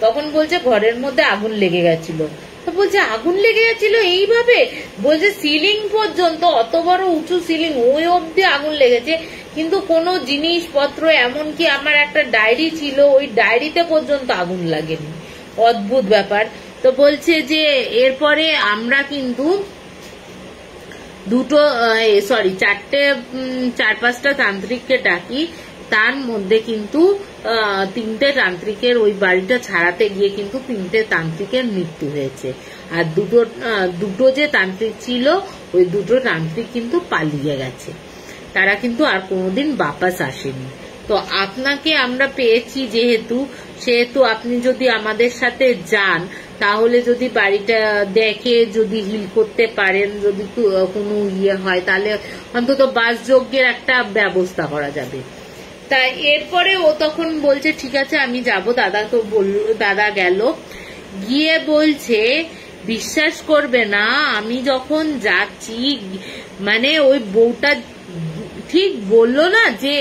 তখন বলছে ঘরের মধ্যে আগুন লেগে গেছিল। তো বলছে আগুন লেগে গেছিল এইভাবে? বলছে সিলিং পর্যন্ত, অত বড় উঁচু সিলিং, ওই অব্দি আগুন লেগেছে, কিন্তু কোনো জিনিসপত্র, এমনকি আমার একটা ডায়েরি ছিল, ওই ডায়েরিতে পর্যন্ত আগুন লাগেনি। অদ্ভুত ব্যাপার। তো বলছে যে এরপরে আমরা কিন্তু চার পাঁচটা তান্ত্রিককে ডাকি, তার মধ্যে কিন্তু 3টে তান্ত্রিকের ওই বাড়িটা ছাড়াতে গিয়ে কিন্তু 3টে তান্ত্রিকের মৃত্যু হয়েছে। আর দুটো যে তান্ত্রিক ছিল ওই দুটো তান্ত্রিক কিন্তু পালিয়ে গেছে, তারা কিন্তু আর কোনোদিন বাপাস আসেনি। তো আপনাকে আমরা পেয়েছি সেহেতু আপনি যদি আমাদের সাথে যান, তাহলে যদি বাড়িটা দেখে যদি হিল করতে পারেন, যদি কোনো হয়, তাহলে অন্তত বাসযোগ্যের একটা ব্যবস্থা করা যাবে। তা এরপরে ও তখন বলছে ঠিক আছে আমি যাব। দাদা তো দাদা গেল, গিয়ে বলছে বিশ্বাস করবে না, আমি যখন যাচ্ছি মানে ওই বউটা ঠিক বললো না যে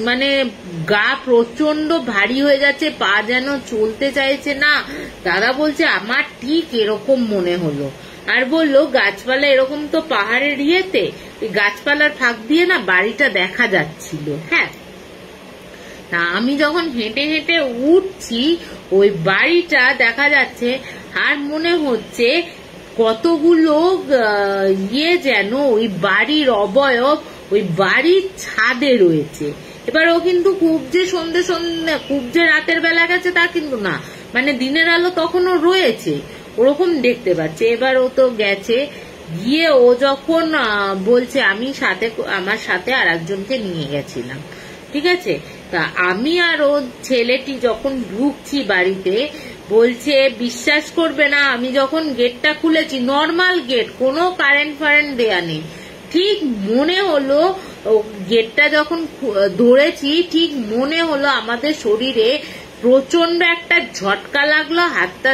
মানে গা প্রচন্ড ভারী হয়ে যাচ্ছে, পা যেন চলতে চাইছে না। দাদা বলছে আমার ঠিক এরকম মনে হলো, আর বললো গাছপালা এরকম তো পাহাড়ের ইয়েতে গাছপালার ফাঁক দিয়ে না বাড়িটা দেখা যাচ্ছিল। হ্যাঁ, তা আমি যখন হেঁটে হেঁটে উঠছি ওই বাড়িটা দেখা যাচ্ছে, আর মনে হচ্ছে কতগুলো যেন ওই বাড়ির অবয়ব ওই বাড়ির ছাদে রয়েছে। এবার ও কিন্তু খুব যে খুব যে রাতের বেলা গেছে তা কিন্তু না, মানে দিনের আলো তখনও রয়েছে, ওরকম দেখতে পাচ্ছে। এবার ও তো গেছে, গিয়ে ও যখন বলছে আমার সাথে আর একজনকে নিয়ে গেছিলাম, ঠিক আছে। তা আমি আর ও ছেলেটি যখন ঢুকছি বাড়িতে, বলছে বিশ্বাস করবে না, আমি যখন গেটটা খুলেছি, নর্মাল গেট, কোনো কারেন্ট ফারেন্ট দেয়া নেই, ঠিক মনে হলো গেটটা যখন ধরেছি ঠিক মনে হলো আমাদের শরীরে প্রচন্ড একটা ঝটকা লাগলো, হাতটা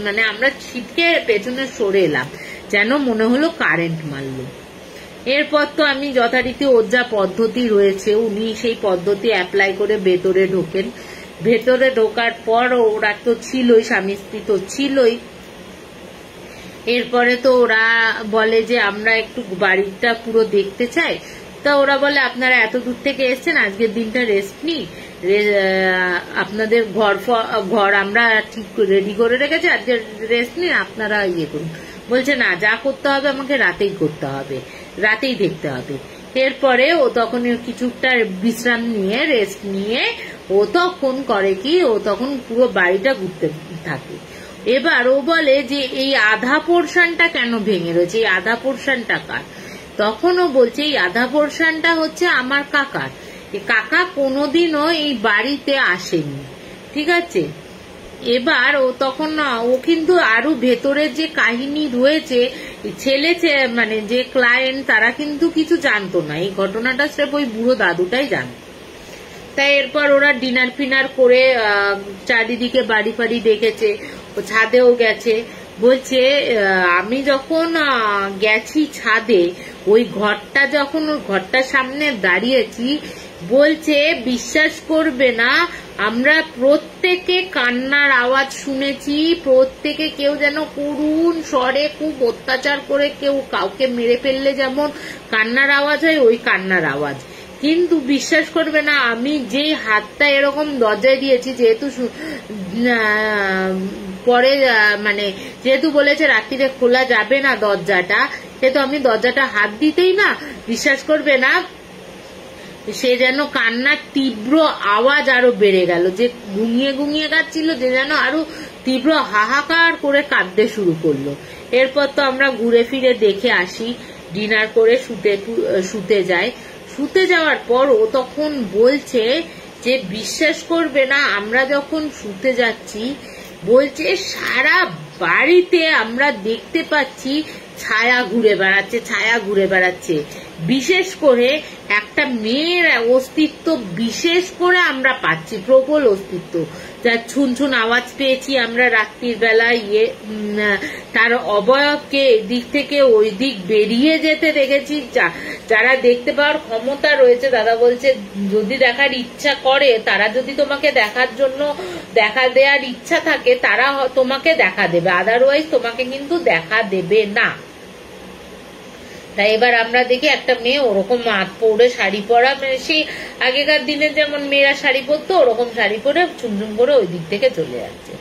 মানে আমরা ছিটকে পেছনে সরে এলাম, যেন মনে হলো কারেন্ট মারলো। এরপর তো আমি যথারীতি ওর যা পদ্ধতি রয়েছে উনি সেই পদ্ধতি অ্যাপ্লাই করে ভেতরে ঢোকেন। ভেতরে ঢোকার পর ওরা তো ছিলই, স্বামী স্ত্রী তো ছিলই। এরপরে তো ওরা বলে যে আমরা একটু বাড়িটা পুরো দেখতে চাই। তা ওরা বলে আপনারা এত দূর থেকে এসছেন, আজকের দিনটা রেস্ট নিই, আপনাদের ঘর আমরা ঠিক রেডি করে রেখেছি, আজকে রেস্ট নিন, আপনারা করুন। বলছে না, যা করতে হবে আমাকে রাতেই করতে হবে, রাতেই দেখতে হবে। এরপরে ও তখন কিছুটা বিশ্রাম নিয়ে রেস্ট নিয়ে ও তখন করে কি, ও তখন পুরো বাড়িটা ঘুরতে থাকে। এবার ও বলে যে এই আধা পোর্শনটা কেন ভেঙে রয়েছে, এই আধা পোর্শনটা কার? তখন ও বলছে এই আধা পোর্শনটা হচ্ছে আমার কাকার, কাকা কোনোদিনও এই বাড়িতে আসেনি, ঠিক আছে। এবার ও তখন ও কিন্তু আরো ভেতরের যে কাহিনী রয়েছে, ছেলে মানে যে ক্লায়েন্ট তারা কিন্তু কিছু জানতো না, এই ঘটনাটা স্রেফ ওই বুড়ো দাদুটাই জানত। তাই এরপর ওরা ডিনার ফিনার করে চারিদিকে বাড়ি ফাড়ি দেখেছে, ও ছাদেও গেছে। বলছে আমি যখন গেছি ছাদে, ওই ঘরটা যখন ওই ঘরটার সামনে দাঁড়িয়েছি, বলছে বিশ্বাস করবে না, আমরা প্রত্যেকে কান্নার আওয়াজ শুনেছি, প্রত্যেকে কেউ যেন করুণ স্বরে খুব অত্যাচার করে কেউ কাউকে মেরে ফেললে যেমন কান্নার আওয়াজ হয়, ওই কান্নার আওয়াজ। কিন্তু বিশ্বাস করবে না, আমি যেই হাতটা এরকম দরজায় দিয়েছি, যেহেতু পরে মানে যেহেতু বলেছে রাত্রিরে খোলা যাবে না দরজাটা, সেহেতু আমি দরজাটা হাত দিতেই না, বিশ্বাস করবে না, সে যেন কান্নার তীব্র আওয়াজ আরো বেড়ে গেল, যে ঘুমিয়ে ঘুমিয়ে কাঁদছিল যে যেন আরো তীব্র হাহাকার করে কাঁদতে শুরু করলো। এরপর তো আমরা ঘুরে ফিরে দেখে আসি, ডিনার করে শুতে যাই। শুতে যাওয়ার পর ও তখন বলছে যে বিশ্বাস করবে না, আমরা যখন শুতে যাচ্ছি, বলছে সারা বাড়িতে আমরা দেখতে পাচ্ছি ছায়া ঘুরে বেড়াচ্ছে, ছায়া ঘুরে বেড়াচ্ছে। বিশেষ করে একটা মেয়ের অস্তিত্ব বিশেষ করে আমরা পাচ্ছি, প্রবল অস্তিত্ব, যার ছুনছুন আওয়াজ পেয়েছি আমরা রাত্রির বেলায়, তার অবয়বকে এদিক থেকে ওই দিক বেরিয়ে যেতে দেখেছি। যারা দেখতে পাওয়ার ক্ষমতা রয়েছে, দাদা বলছে যদি দেখার ইচ্ছা করে, তারা যদি তোমাকে দেখার জন্য দেখা দেওয়ার ইচ্ছা থাকে, তারা তোমাকে দেখা দেবে, আদারওয়াইজ তোমাকে কিন্তু দেখা দেবে না। তাই এবার আমরা দেখি একটা মেয়ে ওরকম মাথ পরে শাড়ি পরা, মানে সেই আগেকার দিনে যেমন মেয়েরা শাড়ি পরতো ওরকম শাড়ি পরে চুমচুম করে ওই দিক থেকে চলে যাচ্ছে।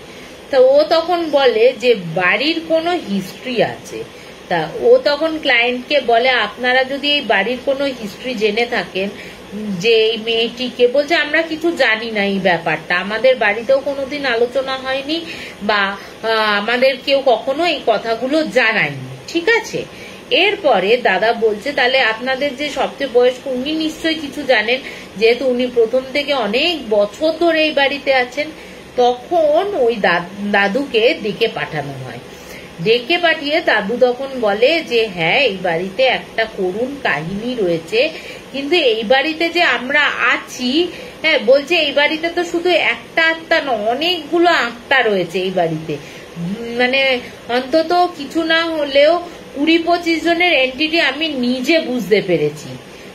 তা ও তখন বলে যে বাড়ির কোনো হিস্ট্রি আছে। তা ও তখন ক্লায়েন্টকে বলে আপনারা যদি এই বাড়ির কোনো হিস্ট্রি জেনে থাকেন, যে এই মেয়েটিকে বলছে আমরা কিছু জানি না এই ব্যাপারটা, আমাদের বাড়িতেও কোনোদিন আলোচনা হয়নি বা আমাদের কেউ কখনো এই কথাগুলো জানায়নি, ঠিক আছে। এরপরে দাদা বলছে তাহলে আপনাদের যে সবচেয়ে বয়স্ক উনি নিশ্চয়ই কিছু জানেন, যেহেতু উনি প্রথম থেকে অনেক বছর ধরে এই বাড়িতে আছেন। তখন ওই দাদুকে ডেকে পাঠানো হয়। ডেকে পাঠিয়ে দাদু তখন বলে যে হ্যাঁ, এই বাড়িতে একটা করুণ কাহিনী রয়েছে, কিন্তু এই বাড়িতে যে আমরা আছি, হ্যাঁ বলছে এই বাড়িতে তো শুধু একটা আত্মা না, অনেকগুলো আত্মা রয়েছে এই বাড়িতে, মানে অন্তত কিছু না হলেও 20-25 জনের এন্টিটি আমি নিজে বুঝতে পেরেছি।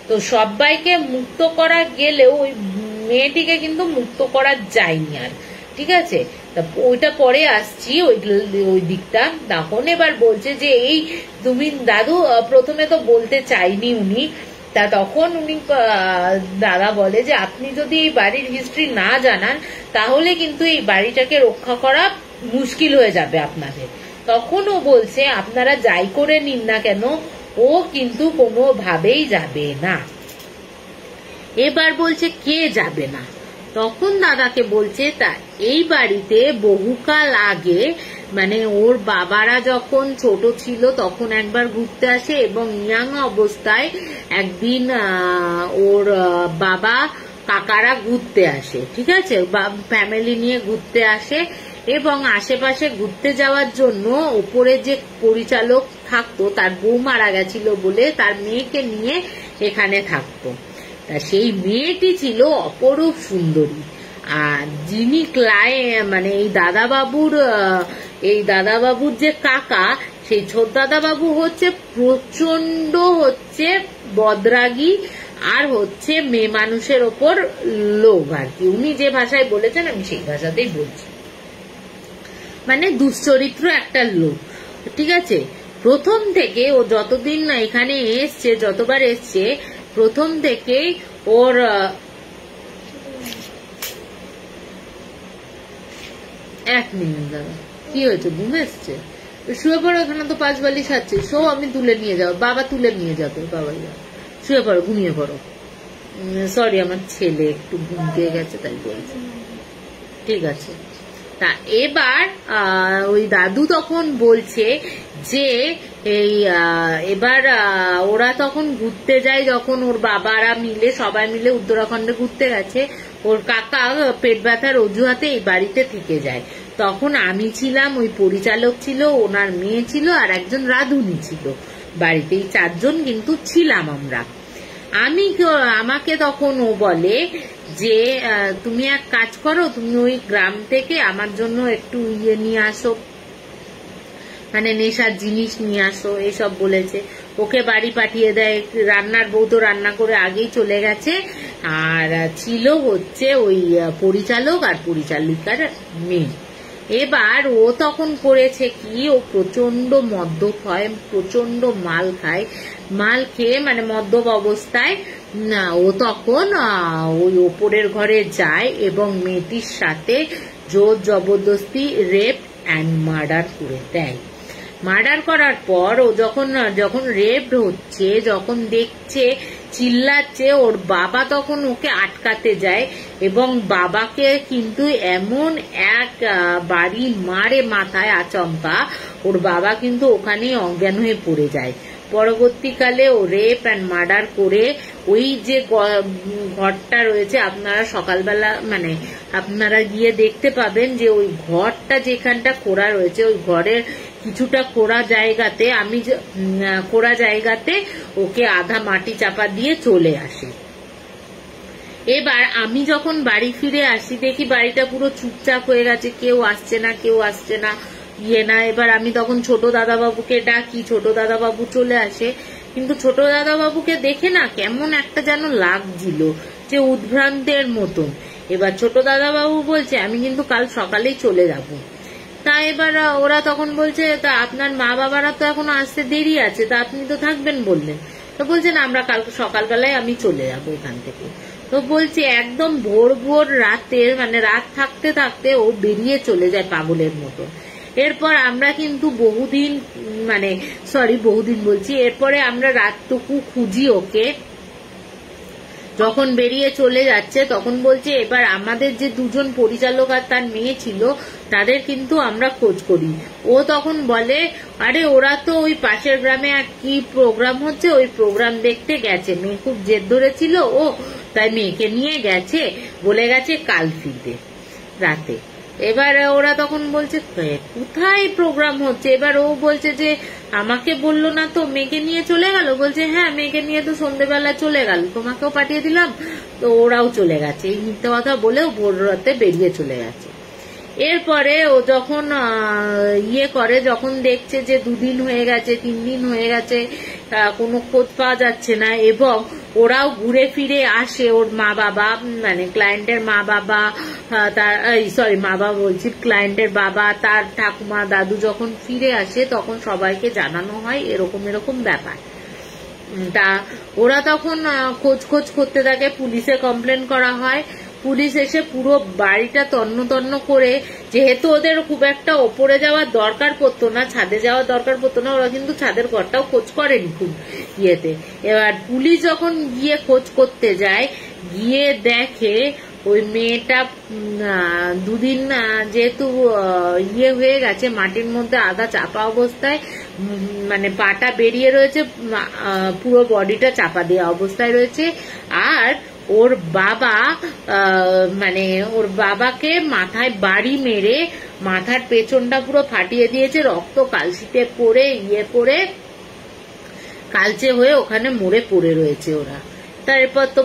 তো সবাইকে মুক্ত করা গেলেও ওই মেয়েটিকে কিন্তু মুক্ত করা যায়নি আর, ঠিক আছে। ওইটা পরে আসছি ওই দিকটা। তখন এবার বলছে যে এই তুমি দাদু প্রথমে তো বলতে চাইনি উনি, তা তখন উনি দাদা বলে যে আপনি যদি এই বাড়ির হিস্ট্রি না জানান তাহলে কিন্তু এই বাড়িটাকে রক্ষা করা মুশকিল হয়ে যাবে আপনাদের। তখন ও বলছে আপনারা যাই করে নিন না কেন, ও কিন্তু কোনোভাবেই যাবে না। এবার বলছে কে যাবে না, তখন দাদাকে বলছে তা এই বাড়িতে বহুকাল আগে, মানে ওর বাবারা যখন ছোট ছিল তখন একবার ঘুরতে আসে, এবং ইয়াং অবস্থায় একদিন ওর বাবা কাকারা ঘুরতে আসে, ঠিক আছে, ফ্যামিলি নিয়ে ঘুরতে আসে, এবং আশেপাশে ঘুরতে যাওয়ার জন্য ওপরে যে পরিচালক থাকতো তার বউ মারা গেছিল বলে তার মেয়েকে নিয়ে এখানে থাকতো। সেই মেয়েটি ছিল অপরূপ সুন্দরী, আর যিনি মানে এই দাদাবাবুর যে কাকা, সেই ছোট দাদাবাবু হচ্ছে প্রচন্ড বদরাগী আর মেয়ে মানুষের ওপর লোভ আর কি। উনি যে ভাষায় বলেছেন আমি সেই ভাষাতেই বলছি, মানে দুশ্চরিত্র একটা লোক, ঠিক আছে। প্রথম থেকে ও যতদিন না এখানে এসছে, যতবার এসছে, প্রথম থেকেই ওর এক মিনিট দাদা, কি হয়েছে, ঘুম এসছে? শুয়ে পড়ো, এখানে তো 5 বালিশ আছে, সো আমি তুলে নিয়ে যাবো, বাবা তুলে নিয়ে যাবে, বাবা শুয়ে পড়ো, ঘুমিয়ে পড়ো। সরি, আমার ছেলে একটু ঘুম দিয়ে গেছে তাই বলছে, ঠিক আছে। তা এবার ওই দাদু তখন বলছে যে এই এবার ওরা তখন ঘুরতে যায়, যখন ওর বাবারা মিলে সবাই মিলে উত্তরাখণ্ডে ঘুরতে গেছে, ওর কাকা পেট ব্যথার অজুহাতে এই বাড়িতে থেকে যায়। তখন আমি ছিলাম, ওই পরিচালক ছিল, ওনার মেয়ে ছিল, আর একজন রাঁধুনি ছিল বাড়িতে, এই 4 জন কিন্তু ছিলাম আমরা। আমাকে তখন ও বলে যে তুমি এক কাজ করো, তুমি ওই গ্রাম থেকে আমার জন্য একটু নিয়ে আসো, মানে নেশার জিনিস নিয়ে আসো, এসব বলেছে। ওকে বাড়ি পাঠিয়ে দেয়। রান্নার বউ তো রান্না করে আগেই চলে গেছে, আর ছিল ওই পরিচালক আর পরিচালিকার মেয়ে। এবার ও তখন করেছে কি, ও প্রচন্ড মদ্যপ হয়, প্রচন্ড মাল খায়, মাল খেয়ে মানে মদ্যপ অবস্থায় ও তখন ওই ওপরের ঘরে যায় এবং মেয়েটির সাথে জোর জবরদস্তি রেপ অ্যান্ড মার্ডার করে দেয়। মার্ডার করার পর ও যখন রেপ হচ্ছে, যখন দেখছে চিল্লাচ্ছে, ওর বাবা তখন ওকে আটকাতে যায় এবং বাবাকে কিন্তু এমন এক বাড়ি মারে মাথায় আচমকা, ওর বাবা কিন্তু ওখানেই অজ্ঞান হয়ে পড়ে যায়। পরবর্তীকালে ও রেপ অ্যান্ড মার্ডার করে ওই যে ঘরটা রয়েছে, আপনারা সকালবেলা মানে আপনারা গিয়ে দেখতে পাবেন যে ওই ঘরটা যেখানটা খোঁড়া রয়েছে, ওই ঘরের কিছুটা খোঁড়া জায়গাতে ওকে আধা মাটি চাপা দিয়ে চলে আসে। এবার আমি যখন বাড়ি ফিরে আসি, দেখি বাড়িটা পুরো চুপচাপ হয়ে গেছে, কেউ আসছে না এবার আমি তখন ছোট দাদাবাবুকে ডাকি, ছোট দাদাবাবু চলে আসে, কিন্তু ছোট দাদাবাবুকে দেখে না কেমন একটা যেন লাগছিল, যে উদ্ভ্রান্তের মতন। এবার ছোট দাদাবাবু বলছে আমি কিন্তু কাল সকালেই চলে যাব। তা এবার ওরা তখন বলছে তা আপনার মা বাবারা তো এখনো আসতে দেরি আছে, তা আপনি তো থাকবেন বললেন। তো বলছে না, আমরা কাল সকালবেলায় আমি চলে যাবো এখান থেকে। তো বলছি একদম ভোর রাতের মানে রাত থাকতে থাকতে ও বেরিয়ে চলে যায় পাগলের মতো। এরপর আমরা কিন্তু বহুদিন বলছি, এরপরে আমরা রাতটুকু খুঁজি ওকে, যখন বেরিয়ে চলে যাচ্ছে তখন বলছে এবার আমাদের যে দুজন পরিচালক আর তার মেয়ে ছিল তাদের কিন্তু আমরা খোঁজ করি। ও তখন বলে আরে ওরা তো ওই পাশের গ্রামে এক কি প্রোগ্রাম হচ্ছে ওই প্রোগ্রাম দেখতে গেছে, মেয়ে খুব জেদ ধরেছিল ও তাই মেয়েকে নিয়ে গেছে, বলে গেছে কাল ফিরবে রাতে। এবার ওরা তখন বলছে কোথায় প্রোগ্রাম হচ্ছে, এবার ও বলছে যে আমাকে বললো না তো, মেয়েকে নিয়ে চলে গেল। বলছে হ্যাঁ মেয়েকে নিয়ে তো সন্ধ্যেবেলা চলে গেল, তোমাকেও পাঠিয়ে দিলাম, তো ওরাও চলে গেছে। এই মিথ্যে কথা বলেও ভোর রাতে বেরিয়ে চলে গেছে। এরপরে ও যখন করে, যখন দেখছে যে 2 দিন হয়ে গেছে 3 দিন হয়ে গেছে কোনো খোঁজ পাওয়া যাচ্ছে না, এবং ওরাও ঘুরে ফিরে আসে, ওর মা বাবা মানে ক্লায়েন্টের মা বাবা, তার মা বাবা বলছি ক্লায়েন্টের বাবা, তার ঠাকুমা দাদু যখন ফিরে আসে তখন সবাইকে জানানো হয় এরকম এরকম ব্যাপার। তা ওরা তখন খোঁজ করতে থাকে, পুলিশে কমপ্লেন করা হয়। পুলিশ এসে পুরো বাড়িটা তন্ন তন্ন করে, যেহেতু ওদের খুব একটা ওপরে যাওয়ার দরকার পড়তো না, ছাদে যাওয়ার দরকার পড়তো না, ওরা কিন্তু ছাদের ঘরটাও খোঁজ করেনি খুব ইয়েতে। এবার পুলিশ যখন গিয়ে খোঁজ করতে যায়, গিয়ে দেখে ওই মেয়েটা 2 দিন যেহেতু হয়ে গেছে, মাটির মধ্যে আধা চাপা অবস্থায়, মানে পাটা বেরিয়ে রয়েছে, পুরো বডিটা চাপা দেওয়া অবস্থায় রয়েছে। আর ওর বাবা মানে ওর বাবাকে মাথায় বাড়ি মেরে মাথার পেছনটা পুরো ফাটিয়ে দিয়েছে, রক্ত কালশিতে পড়ে করে কালচে হয়ে ওখানে মরে পড়ে রয়েছে ওরা। তারপর তো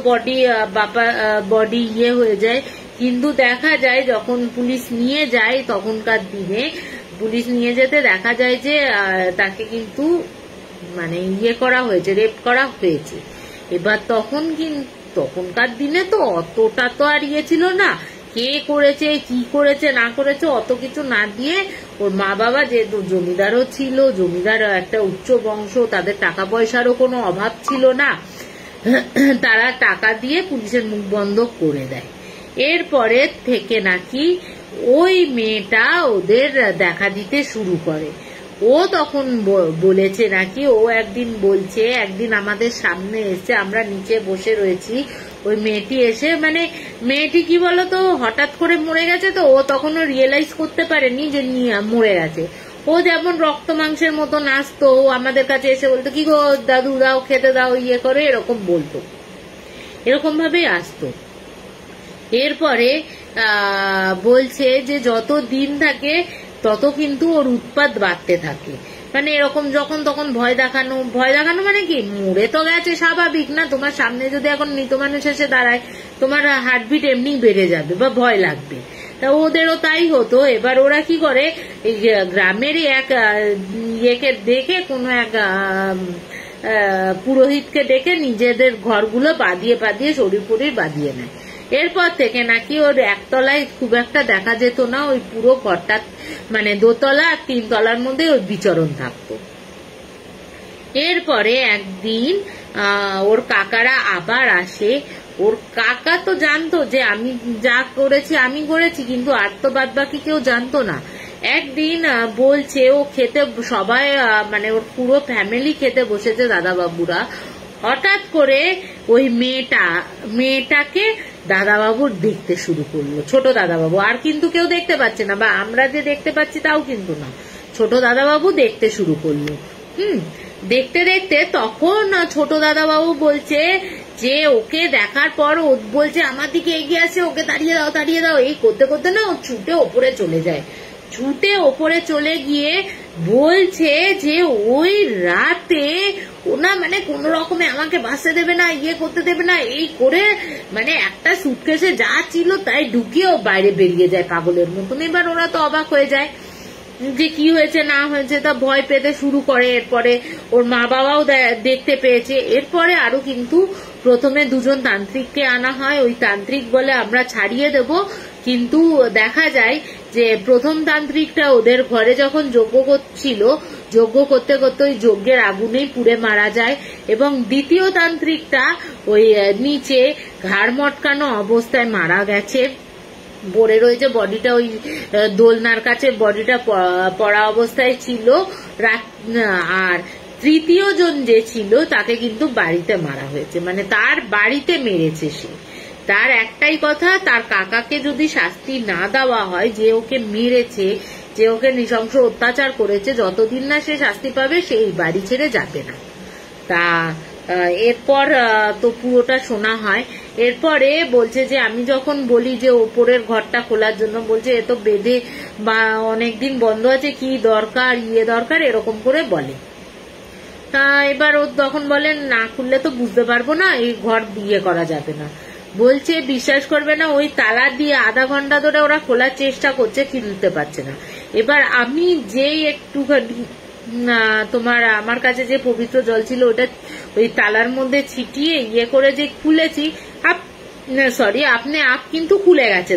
বডি হয়ে যায়। কিন্তু দেখা যায় যখন পুলিশ নিয়ে যায়, তখনকার দিনে পুলিশ নিয়ে যেতে দেখা যায় যে তাকে কিন্তু মানে করা হয়েছে, রেপ করা হয়েছে। এবার তখনকার দিনে তো অতটা তো আর ছিল না, কে করেছে কি করেছে না করেছে অত কিছু না দিয়ে, ওর মা বাবা যেহেতু জমিদারও ছিল, জমিদার একটা উচ্চ বংশ, তাদের টাকা পয়সারও কোনো অভাব ছিল না, তারা টাকা দিয়ে পুলিশের মুখ বন্ধ করে দেয়। এরপরে থেকে নাকি ওই মেয়েটা ওদের দেখা দিতে শুরু করে। ও তখন বলেছে নাকি, ও একদিন বলছে, একদিন আমাদের সামনে এসে আমরা নিচে বসে রয়েছি, ওই মেয়েটি এসে, মানে মেয়েটি কি বলতো হঠাৎ করে মরে গেছে, তো ও তখনও রিয়েলাইজ করতে পারেনি যে মরে গেছে। ও যেমন রক্ত মাংসের মতো নাচতো, ও আমাদের কাছে এসে বলতো কি গো দাদু দাও খেতে দাও করে, এরকম বলতো, এরকম ভাবেই আসতো। এরপরে বলছে যে যত দিন থাকে তত কিন্তু ওর উৎপাত বাড়তে থাকে, মানে এরকম যখন তখন ভয় দেখানো মানে কি, মরে তো গেছে স্বাভাবিক না, তোমার সামনে যদি এখন মৃত মানুষ এসে দাঁড়ায় তোমার হার্টবিট এমনি বেড়ে যাবে বা ভয় লাগবে। তা ওদেরও তাই হতো। এবার ওরা কি করে, এই গ্রামেরই এক দেখে, কোনো এক পুরোহিতকে ডেকে নিজেদের ঘরগুলো বাঁধিয়ে শরীর বাঁধিয়ে নেয়। এরপর থেকে নাকি ওর একতলায় খুব একটা দেখা যেত না, ওই পুরো ঘরটা মানে 2 তলা আর 3 তলার মধ্যে ওর বিচরণ থাকতো। এরপরে একদিন ওর কাকারা আবার আসে। ওর কাকা তো জানতো যে আমি যা করেছি আমি করেছি, কিন্তু আর তো বাদ বাকি কেউ জানতো না। একদিন বলছে ও খেতে, সবাই মানে ওর পুরো ফ্যামিলি খেতে বসেছে দাদা বাবুরা, হঠাৎ করে ওই মেয়েটাকে দাদাবাবুর দেখতে শুরু করলো, ছোট দাদাবাবু, আর কিন্তু কেউ দেখতে পাচ্ছে না, বা আমরা যে দেখতে পাচ্ছি তাও কিন্তু না, ছোট দাদাবাবু দেখতে শুরু করলো। দেখতে দেখতে তখন ছোট দাদাবাবু বলছে যে ওকে দেখার পর ও বলছে আমার দিকে এগিয়ে আসে, ওকে তাড়িয়ে দাও, এই করতে করতে না ও ছুটে ওপরে চলে যায়। ছুটে ওপরে চলে গিয়ে বলছে যে ওই রাতে ওনা মানে কোন রকমে আমাকে বাঁচতে দেবে না, করতে দেবে না, এই করে মানে একটা সুটকেসে যা ছিল তাই ঢুকিয়ে ও বাইরে বেরিয়ে যায় পাগলের মতন। এবার ওরা তো অবাক হয়ে যায় যে কি হয়েছে না হয়েছে, তা ভয় পেতে শুরু করে। এরপরে ওর মা বাবাও দেখতে পেয়েছে। এরপরে আরো কিন্তু প্রথমে 2জন তান্ত্রিককে আনা হয়, ওই তান্ত্রিক বলে আমরা ছাড়িয়ে দেব, কিন্তু দেখা যায় যে প্রথম তান্ত্রিকটা ওদের ঘরে যখন যজ্ঞ করছিল, যজ্ঞ করতে করতে ওই যজ্ঞের আগুনেই পুড়ে মারা যায়, এবং দ্বিতীয় তান্ত্রিকটা ওই নিচে ঘাড় মটকানো অবস্থায় মারা গেছে, পড়ে রয়েছে, বডিটা ওই দোলনার কাছে বডিটা পড়া অবস্থায় ছিল। আর তৃতীয় জন যে ছিল তাকে কিন্তু বাড়িতে মারা হয়েছে, মানে তার বাড়িতে মেরেছে সে। তার একটাই কথা, তার কাকাকে যদি শাস্তি না দেওয়া হয়, যে ওকে মেরেছে, যে ওকে নৃশংস অত্যাচার করেছে, যতদিন না সে শাস্তি পাবে সেই বাড়ি ছেড়ে যাবে না। তা এরপর তো পুরোটা শোনা হয়। এরপরে বলছে যে আমি যখন বলি যে ওপরের ঘরটা খোলার জন্য, বলছে এ তো বেঁধে বা অনেকদিন বন্ধ আছে, কি দরকার, দরকার, এরকম করে বলে। তা এবার ও তখন বলেন না খুললে তো বুঝতে পারবো না, এই ঘর করা যাবে না। বলছে বিশ্বাস করবে না, ওই তালা দিয়ে আধা ঘন্টা ধরে ওরা খোলার চেষ্টা করছে, খুলতে পারছে না। এবার আমি যেই একটুখানি তোমার আমার কাছে যে পবিত্র জল ছিল ওটা ওই তালার মধ্যে ছিটিয়ে করে যে খুলেছি, আপনি আপ কিন্তু খুলে গেছে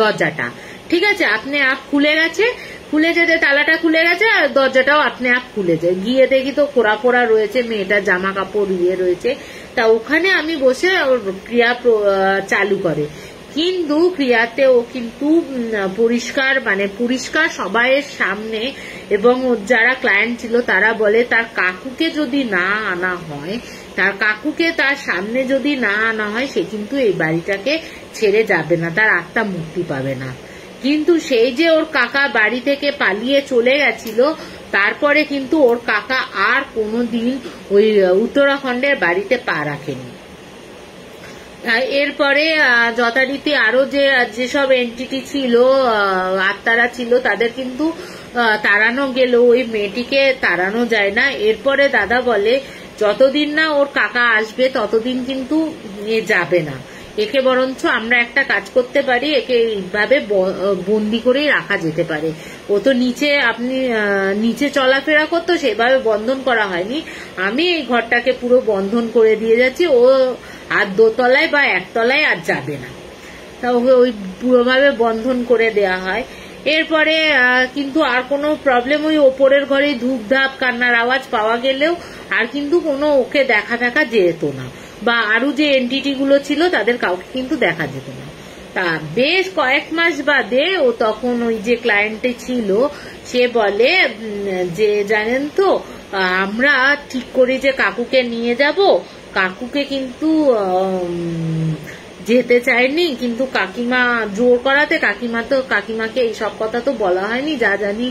দরজাটা, ঠিক আছে, আপনি আপ খুলে গেছে, খুলে যেতে তালাটা খুলে গেছে আর দরজাটাও আপনি আপ খুলেছে। গিয়ে দেখি তো খোড়া ফোড়া রয়েছে, মেয়েটার জামা কাপড় রয়েছে। তা ওখানে আমি বসে ওর ক্রিয়া চালু করে, কিন্তু ক্রিয়াতে ও কিন্তু পরিষ্কার সবাইয়ের সামনে, এবং যারা ক্লায়েন্ট ছিল তারা বলে তার কাকুকে যদি না আনা হয়, তার কাকুকে তার সামনে যদি না আনা হয়, সে কিন্তু এই বাড়িটাকে ছেড়ে যাবে না, তার আত্মা মুক্তি পাবে না। কিন্তু সেই যে ওর কাকা বাড়ি থেকে পালিয়ে চলে গেছিল, তারপরে কিন্তু ওর কাকা আর কোনোদিন ওই উত্তরাখণ্ডের বাড়িতে পা রাখেনি। এরপরে যথারীতি আরো যেসব এন্টিটি ছিল, আত্মারা ছিল, তাদের কিন্তু তাড়ানো গেল, ওই মেয়েটিকে তাড়ানো যায় না। এরপরে দাদা বলে যতদিন না ওর কাকা আসবে ততদিন কিন্তু যাবে না, একে বরঞ্চ আমরা একটা কাজ করতে পারি, একে এইভাবে বন্দি করেই রাখা যেতে পারে। ও তো নিচে চলাফেরা করতো, সেভাবে বন্ধন করা হয়নি, আমি এই ঘরটাকে পুরো বন্ধন করে দিয়ে যাচ্ছি, ও আর দোতলায় বা একতলায় আর যাবে না। তা ওকে ওই পুরোভাবে বন্ধন করে দেয়া হয়। এরপরে কিন্তু আর কোনো প্রবলেম, ওই ওপরের ঘরে ধূপধাপ কান্নার আওয়াজ পাওয়া গেলেও আর কিন্তু কোনো ওকে দেখা যেত না, বা আরো যে এন্টিটি গুলো ছিল তাদের কাউকে কিন্তু দেখা যেত না। তা বেশ কয়েক মাস বাদে ও তখন ওই যে ক্লায়েন্টে ছিল, সে বলে যে জানেন তো আমরা ঠিক করি যে কাকুকে নিয়ে যাব, কাকুকে কিন্তু যেতে চায়নি, কিন্তু কাকিমা জোর করাতে কাকিমাকে এই সব কথা তো বলা হয়নি, যা জানি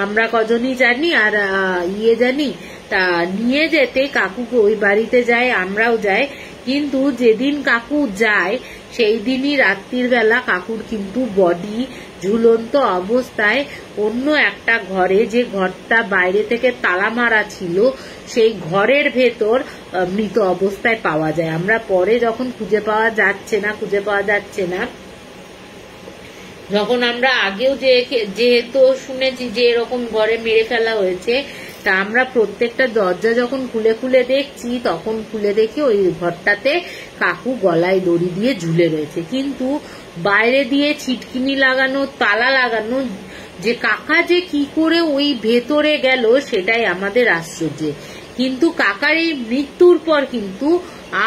আমরা কজনই জানি আর জানি। তা নিয়ে যেতে কাকুকে ওই বাড়িতে যায়, আমরাও যাই, কিন্তু যেদিন কাকু যায় সেই দিনই রাত্রির বেলা কাকুর কিন্তু বডি ঝুলন্ত অবস্থায় অন্য একটা ঘরে, যে ঘরটা বাইরে থেকে তালা মারা ছিল, সেই ঘরের ভেতর মৃত অবস্থায় পাওয়া যায়। আমরা পরে যখন খুঁজে পাওয়া যাচ্ছে না, যখন আমরা আগেও যেহেতু শুনেছি যে এরকম ঘরে মেরে ফেলা হয়েছে, তা আমরা প্রত্যেকটা দরজা যখন খুলে দেখছি, তখন খুলে দেখি ওই ঘরটাতে কাকু গলায় দড়ি দিয়ে ঝুলে রয়েছে, কিন্তু বাইরে দিয়ে ছিটকিনি লাগানো, তালা লাগানো, যে কাকা যে কি করে ওই ভেতরে গেল সেটাই আমাদের আশ্চর্য। কিন্তু কাকার এই মৃত্যুর পর কিন্তু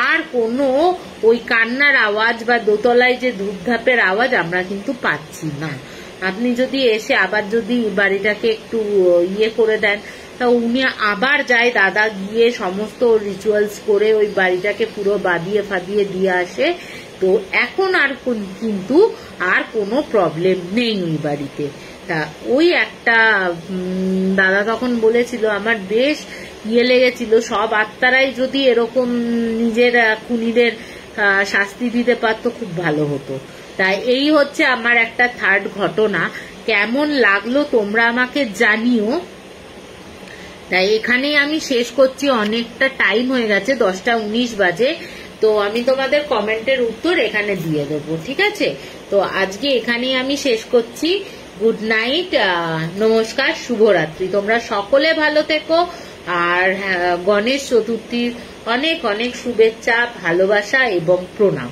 আর কোনো ওই কান্নার আওয়াজ বা দোতলায় যে ধূপধাপের আওয়াজ আমরা কিন্তু পাচ্ছি না। আপনি যদি এসে আবার যদি বাড়িটাকে একটু করে দেন, তা উনি আবার যায়, দাদা গিয়ে সমস্ত রিচুয়ালস করে ওই বাড়িটাকে পুরো বাঁধিয়ে ফাঁদিয়ে দিয়ে আসে। তো এখন আর কিন্তু আর কোনো প্রবলেম নেই ওই বাড়িতে। তা ওই একটা দাদা তখন বলেছিল, আমার বেশ লেগেছিল, সব আত্মারাই যদি এরকম নিজের খুনিদের শাস্তি দিতে পারতো খুব ভালো হতো। তাই এই হচ্ছে আমার একটা থার্ড ঘটনা। কেমন লাগলো তোমরা আমাকে জানিও। তাই এখানেই আমি শেষ করছি, অনেকটা টাইম হয়ে গেছে, 10:19 বাজে। তো আমি তোমাদের কমেন্টের উত্তর এখানে দিয়ে দেবো, ঠিক আছে? তো আজকে এখানেই আমি শেষ করছি। গুড নাইট, নমস্কার, শুভরাত্রি। তোমরা সকলে ভালো থেকো, আর গণেশ চতুর্থীর অনেক অনেক শুভেচ্ছা, ভালোবাসা এবং প্রণাম।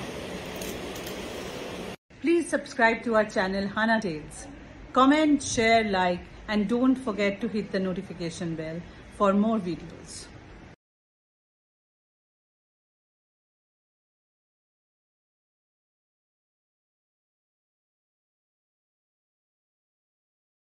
Please subscribe to our channel Hana Tales. Comment, share, like, and don't forget to hit the notification bell for more videos.